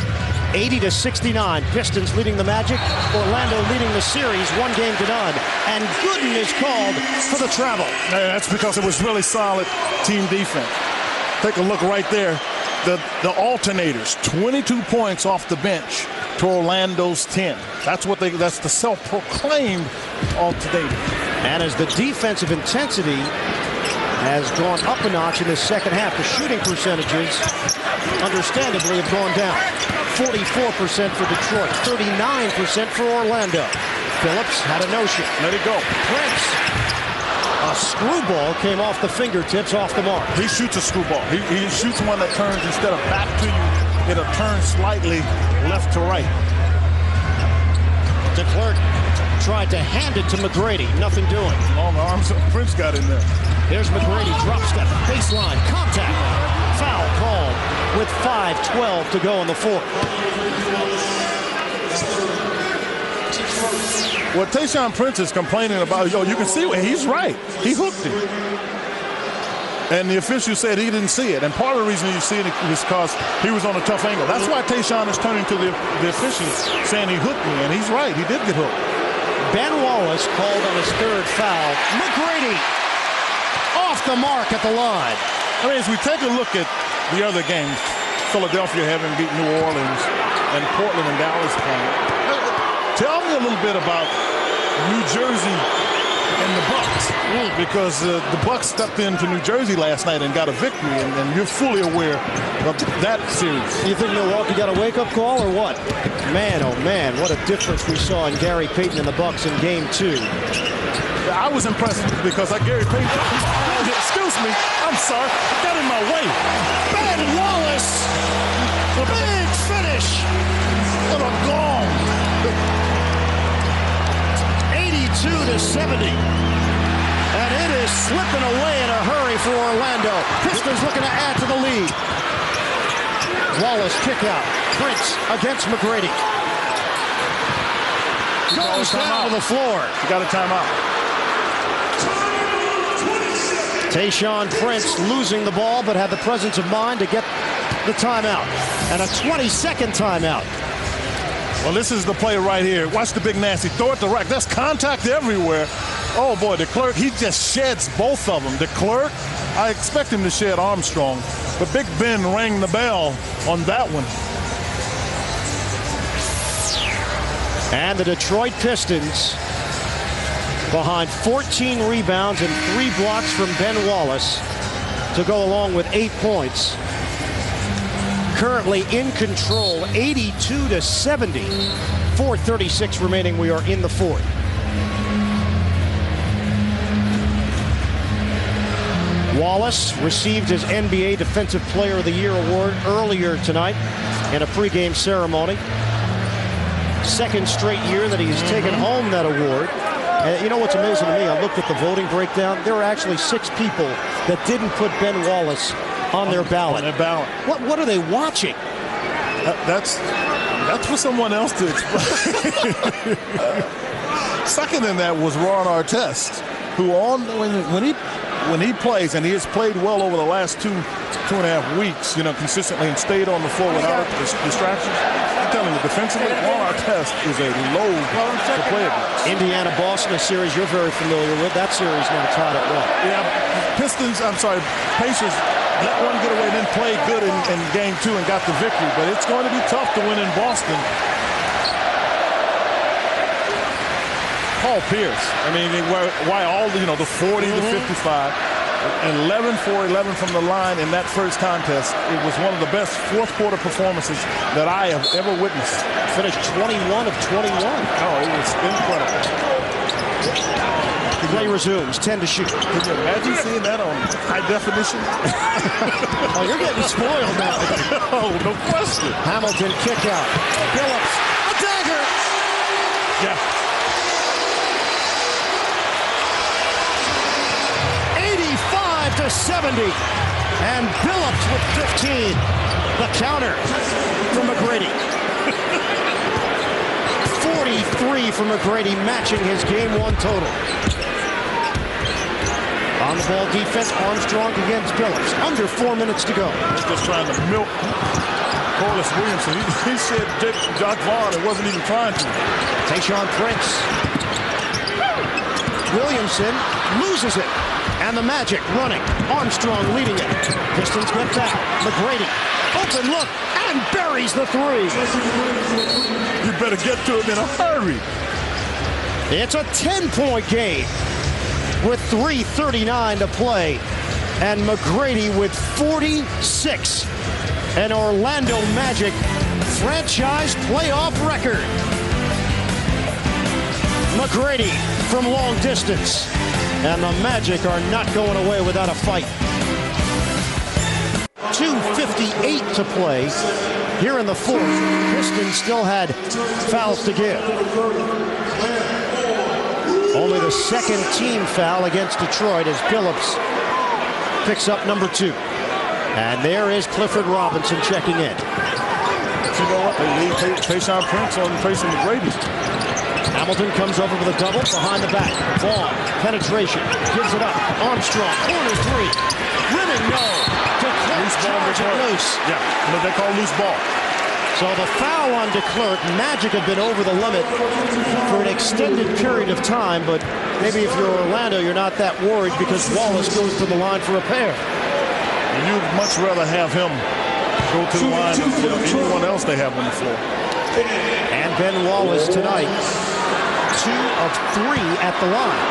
80-69. Pistons leading the Magic. Orlando leading the series 1-0. And Gooden is called for the travel. That's because it was really solid team defense. Take a look right there. The alternators, 22 points off the bench to Orlando's 10. That's the self-proclaimed alternator. And as the defensive intensity has gone up a notch in the second half, the shooting percentages understandably have gone down. 44% for Detroit, 39% for Orlando. Phillips had a notion. Let it go. Prince. A screwball came off the fingertips, off the mark. He shoots a screwball. He shoots one that turns instead of back to you, it'll turn slightly left to right. DeClerc tried to hand it to McGrady. Nothing doing. Long arms. Prince got in there. Here's McGrady. Drop step. Baseline. Contact. Foul called with 5:12 to go in the fourth. What Tayshaun Prince is complaining about, you can see he's right. He hooked him. And the official said he didn't see it. And part of the reason you see it is because he was on a tough angle. That's why Tayshaun is turning to the officials saying he hooked me. And he's right. He did get hooked. Ben Wallace called on his third foul. McGrady off the mark at the line. I mean, as we take a look at the other games, Philadelphia having beat New Orleans and Portland and Dallas playing. Tell me a little bit about New Jersey and the Bucks, because the Bucks stepped into New Jersey last night and got a victory, and you're fully aware of that series. You think Milwaukee got a wake-up call or what? Man, oh man, what a difference we saw in Gary Payton and the Bucks in Game 2. I was impressed because Gary Payton, excuse me, I'm sorry, I got in my way. Ben Wallace, the big finish, and a gong. 82-70. And it is slipping away in a hurry for Orlando. Pistons looking to add to the lead. Wallace kick out. Prince against McGrady. Goes down to the floor. You got a timeout. Tayshaun Prince losing the ball, but had the presence of mind to get the timeout. And a 20-second timeout. Well, this is the play right here. Watch the big nasty. Throw it to rack. That's contact everywhere. Oh, boy, DeClerc, he just sheds both of them. DeClerc, I expect him to shed Armstrong. But Big Ben rang the bell on that one. And the Detroit Pistons behind 14 rebounds and 3 blocks from Ben Wallace to go along with 8 points. Currently in control, 82-70. 4:36 remaining. We are in the fourth. Wallace received his NBA Defensive Player of the Year award earlier tonight in a pregame ceremony. Second straight year that he's taken home that award. And you know what's amazing to me? I looked at the voting breakdown. There were actually 6 people that didn't put Ben Wallace on their ballot. On their ballot. What are they watching? That's for someone else to explain. Second in that was Ron Artest, who when he plays, and he has played well over the last two and a half weeks, consistently and stayed on the floor without distractions. I'm telling you, defensively, Ron Artest is a load to play against. Indiana-Boston, a series you're very familiar with. That series now tied at 1. Yeah, Pacers let one get away and then played good in Game 2 and got the victory. But it's going to be tough to win in Boston. Paul Pierce, why all the 40 to 55, and 11 for 11 from the line in that first contest. It was one of the best fourth quarter performances that I have ever witnessed. Finished 21 of 21. Oh, it was incredible. The play resumes, 10 to shoot. Can you imagine seeing that on high definition? Oh, you're getting spoiled now. Oh, no question. Hamilton kick out. Phillips, a dagger. Yeah. to 70. And Billups with 15. The counter from McGrady. 43 from McGrady, matching his game-1 total. On the ball defense, Armstrong against Billups. Under 4 minutes to go. Just trying to milk Corliss Williamson. He said Jacque Vaughn and wasn't even trying to. Tayshaun Prince. Williamson loses it. And the Magic running. Armstrong leading it. Pistons get back. McGrady. Open look. And buries the three. You better get to him in a hurry. It's a 10-point game with 3:39 to play. And McGrady with 46. An Orlando Magic franchise playoff record. McGrady from long distance. And the Magic are not going away without a fight. 2:58 to play here in the fourth. Pistons still had fouls to give. Only the second team foul against Detroit as Billups picks up number 2. And there is Clifford Robinson checking in. You know what? They leave Tayshaun Prince on Tracy McGrady. Hamilton comes over with a double behind the back. Ball, penetration, gives it up. Armstrong, corner 3. Rimming, no. DeClerc charge it loose. Yeah, what they call loose ball. So the foul on DeClerc. Magic have been over the limit for an extended period of time, but maybe if you're Orlando, you're not that worried because Wallace goes to the line for a pair. And you'd much rather have him go to the line than anyone else they have on the floor. And Ben Wallace tonight, 2 of 3 at the line.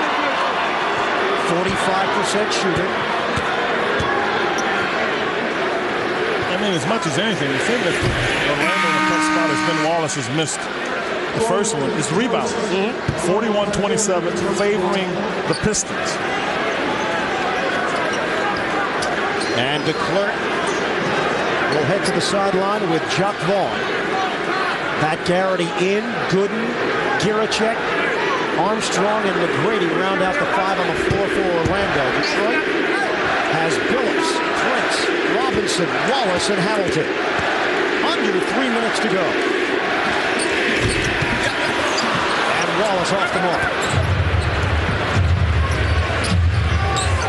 45% shooter. I mean, as much as anything, the thing that Orlando in a tough spot as Ben Wallace has missed the first one is the rebound. 41-27, favoring the Pistons. And DeClerc will head to the sideline with Jacque Vaughn. Pat Garrity in, Gooden, Giracek, Armstrong, and McGrady round out the 5 on the floor for Orlando. Detroit has Billups, Prince, Robinson, Wallace, and Hamilton. Under 3 minutes to go. And Wallace off the mark.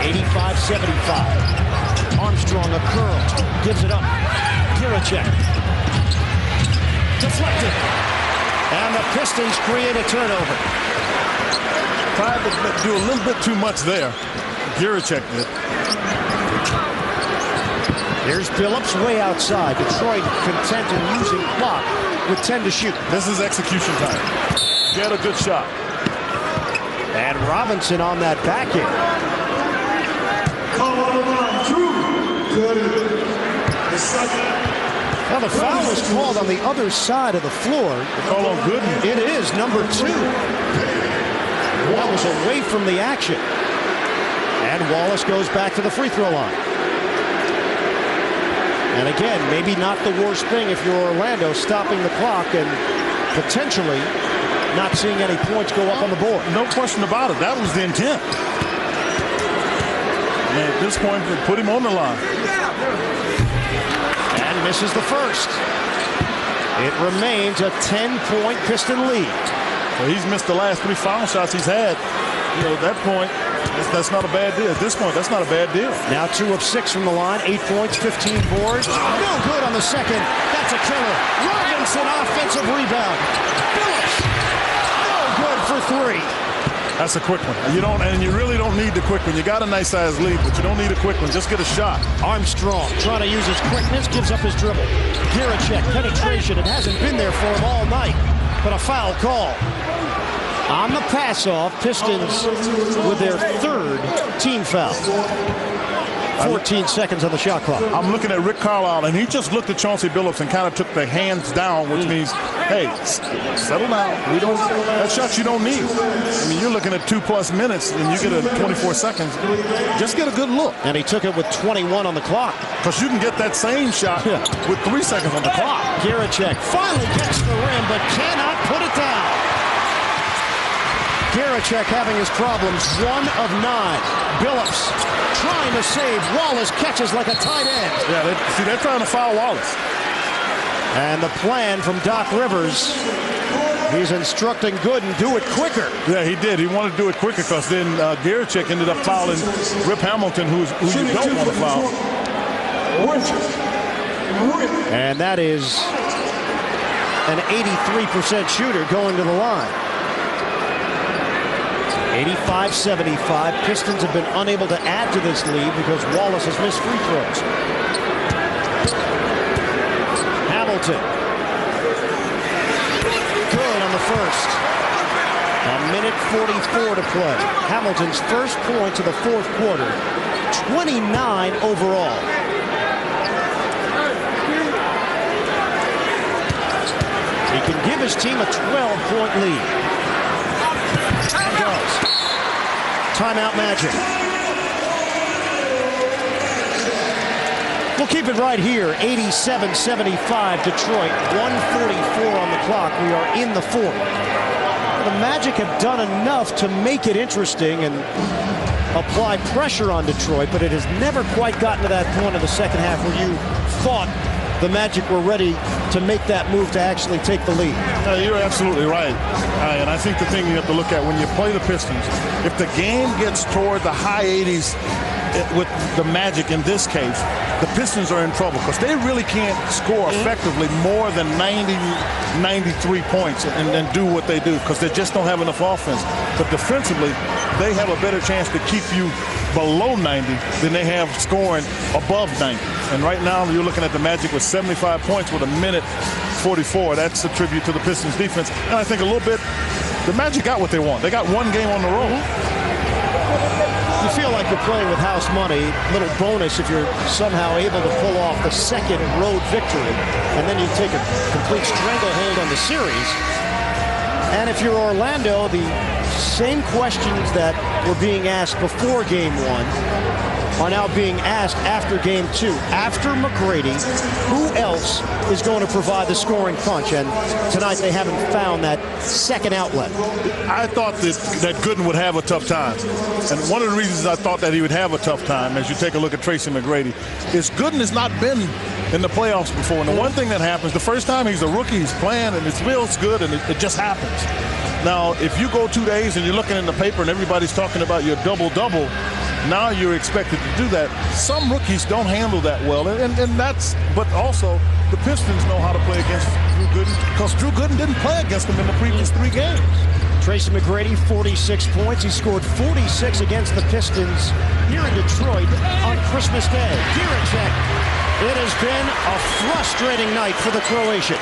85-75. Armstrong a curl, gives it up. Giracek. Deflected. And the Pistons create a turnover. Tried to do a little bit too much there. Giracek did. Here's Billups way outside. Detroit content in using clock with 10 to shoot. This is execution time. Get a good shot. And Robinson on that back end. Well, the foul was called on the other side of the floor. Call on Gooden. It is number 2. That was away from the action. And Wallace goes back to the free throw line. And again, maybe not the worst thing if you're Orlando, stopping the clock and potentially not seeing any points go up on the board. No question about it. That was the intent. And at this point, put him on the line. And misses the first. It remains a 10-point Piston lead. Well, he's missed the last 3 foul shots he's had. You know, at that point, that's not a bad deal. At this point, that's not a bad deal. Now 2 of 6 from the line, 8 points, 15 boards. No good on the second. That's a killer. Robinson offensive rebound. Billups. No good for 3. That's a quick one. And you really don't need the quick one. You got a nice size lead, but you don't need a quick one. Just get a shot. Armstrong trying to use his quickness, gives up his dribble. Giracek, penetration. It hasn't been there for him all night, but a foul call. On the pass-off, Pistons with their 3rd team foul. 14 seconds on the shot clock. I'm looking at Rick Carlisle, and he just looked at Chauncey Billups and kind of took the hands down, which means, hey, settle down. That shot you don't need. I mean, you're looking at 2+ minutes, and you get a 24 seconds. Just get a good look. And he took it with 21 on the clock. Because you can get that same shot with 3 seconds on the clock. Giracek finally gets the rim, but cannot put it down. Garachek having his problems. 1 of 9. Billups trying to save. Wallace catches like a tight end. Yeah, they're trying to foul Wallace. And the plan from Doc Rivers, he's instructing Gooden, do it quicker. Yeah, he did. He wanted to do it quicker because then Garachek ended up fouling Rip Hamilton, who you don't want to foul. And that is an 83% shooter going to the line. 85-75. Pistons have been unable to add to this lead because Wallace has missed free throws. Hamilton. Good on the first. A minute 44 to play. Hamilton's first points of the fourth quarter. 29 overall. He can give his team a 12-point lead. And does. Timeout Magic. We'll keep it right here. 87-75 Detroit. 1:44 on the clock. We are in the fourth. The Magic have done enough to make it interesting and apply pressure on Detroit, but it has never quite gotten to that point in the second half where you thought the Magic were ready to make that move to actually take the lead. You're absolutely right. And I think the thing you have to look at when you play the Pistons, if the game gets toward the high 80s with the Magic in this case, the Pistons are in trouble because they really can't score effectively more than 90, 93 points and do what they do because they just don't have enough offense. But defensively, they have a better chance to keep you below 90 than they have scoring above 90. And right now, you're looking at the Magic with 75 points with a minute 44. That's a tribute to the Pistons defense. And I think a little bit, the Magic got what they want. They got one game on the road. You feel like you're playing with house money. Little bonus if you're somehow able to pull off the second road victory. And then you take a complete stranglehold on the series. And if you're Orlando, the same questions that were being asked before Game 1 are now being asked after Game 2. After McGrady, who else is going to provide the scoring punch? And tonight they haven't found that second outlet. I thought that Gooden would have a tough time. And one of the reasons I thought that he would have a tough time, as you take a look at Tracy McGrady, is Gooden has not been in the playoffs before. And the one thing that happens, the first time he's a rookie, he's playing, and it feels good, and it just happens. Now, if you go 2 days and you're looking in the paper and everybody's talking about your double-double, now you're expected to do that. Some rookies don't handle that well, and that's, but also the Pistons know how to play against Drew Gooden because Drew Gooden didn't play against them in the previous 3 games. Tracy McGrady, 46 points. He scored 46 against the Pistons here in Detroit on Christmas Day. Garachek. It has been a frustrating night for the Croatian.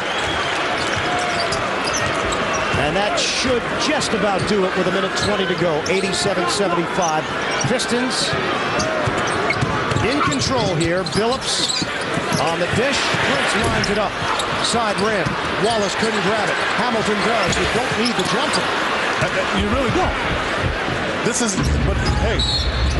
And that should just about do it with a minute 20 to go. 87-75. Pistons in control here. Billups on the dish. Prince lines it up. Side rim. Wallace couldn't grab it. Hamilton does. You don't need the jumper. You really don't. This is, but hey,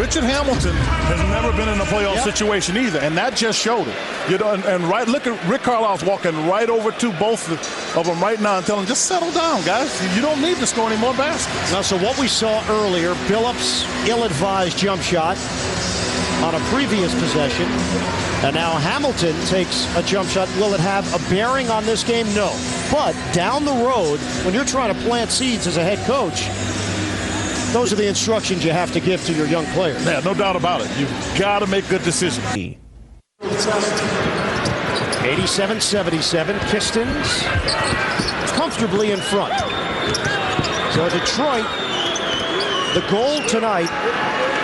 Richard Hamilton has never been in a playoff situation either, and that just showed it. You know, and right, look at Rick Carlisle's walking right over to both of them right now and telling them, just settle down, guys. You don't need to score any more baskets. Now, so what we saw earlier, Billups' ill-advised jump shot on a previous possession, and now Hamilton takes a jump shot. Will it have a bearing on this game? No. But down the road, when you're trying to plant seeds as a head coach, those are the instructions you have to give to your young players. Yeah, no doubt about it. You've got to make good decisions. 87-77, Pistons comfortably in front. So Detroit, the goal tonight,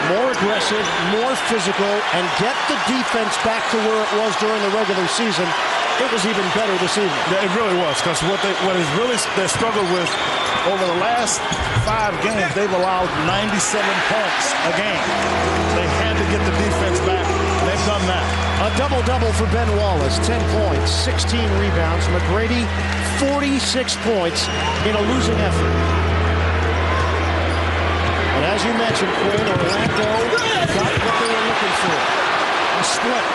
more aggressive, more physical, and get the defense back to where it was during the regular season. It was even better this evening. Yeah, it really was, because what they struggled with over the last 5 games, they've allowed 97 points a game. They had to get the defense back. They've done that. A double-double for Ben Wallace, 10 points, 16 rebounds. McGrady, 46 points in a losing effort. And as you mentioned, Quinn, Orlando got what they were looking for. A split.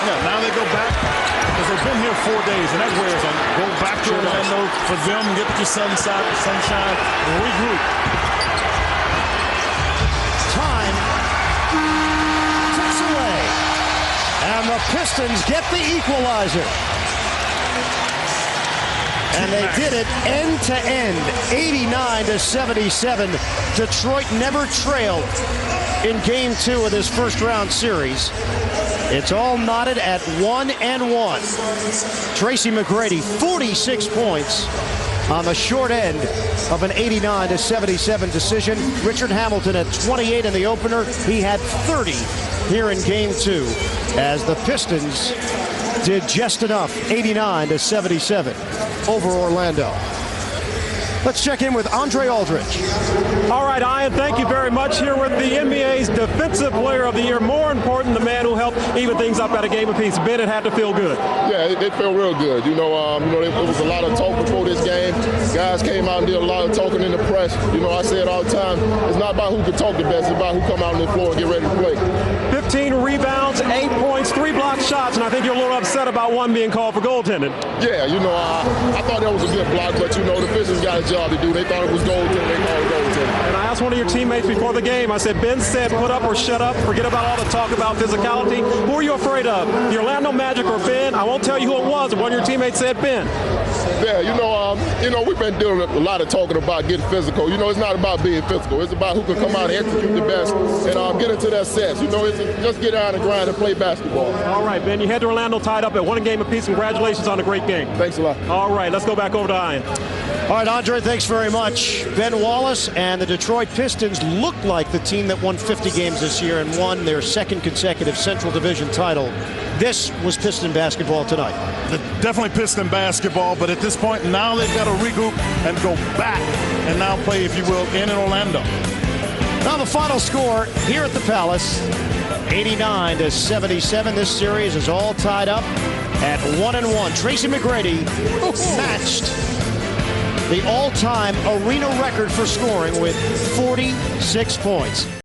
Yeah, now they go back because they've been here 4 days, and that wears on. Go back to Orlando for them, get your sunshine, and regroup. Time ticks away, and the Pistons get the equalizer. And they did it end to end, 89-77. Detroit never trailed in game 2 of this first round series. It's all knotted at 1-1. Tracy McGrady, 46 points on the short end of an 89-77 decision. Richard Hamilton at 28 in the opener. He had 30 here in game 2 as the Pistons did just enough, 89-77 over Orlando. Let's check in with Andre Aldridge. All right, Ian, thank you very much. Here with the NBA's Defensive Player of the Year. More important, the man who helped even things up at a game apiece. Ben, it had to feel good. Yeah, it felt real good. There was a lot of talk before this game. Guys came out and did a lot of talking in the press. I say it all the time. It's not about who can talk the best. It's about who come out on the floor and get ready to play. 15 rebounds, 8 points, 3 blocked shots, and I think you're a little upset about one being called for goaltending. Yeah, I thought that was a good block, but the Pistons got a job to do. They thought it was goaltending. They called it goaltending. And I asked one of your teammates before the game, I said, Ben said put up or shut up. Forget about all the talk about physicality. Who are you afraid of? The Orlando Magic or Ben? I won't tell you who it was, but one of your teammates said Ben. Yeah, we've been doing a lot of talking about getting physical. It's not about being physical. It's about who can come out and execute the best and get into that set. It's just get out and grind and play basketball. All right, Ben, you head to Orlando tied up at 1 game apiece. Congratulations on a great game. Thanks a lot. All right, let's go back over to Ian. All right, Andre, thanks very much. Ben Wallace and the Detroit Pistons look like the team that won 50 games this year and won their second consecutive Central Division title. This was Piston basketball tonight. Definitely Piston basketball, but at this point, now they've got to regroup and go back and now play, if you will, in Orlando. Now the final score here at the Palace, 89-77. This series is all tied up at 1-1. Tracy McGrady matched the all-time arena record for scoring with 46 points.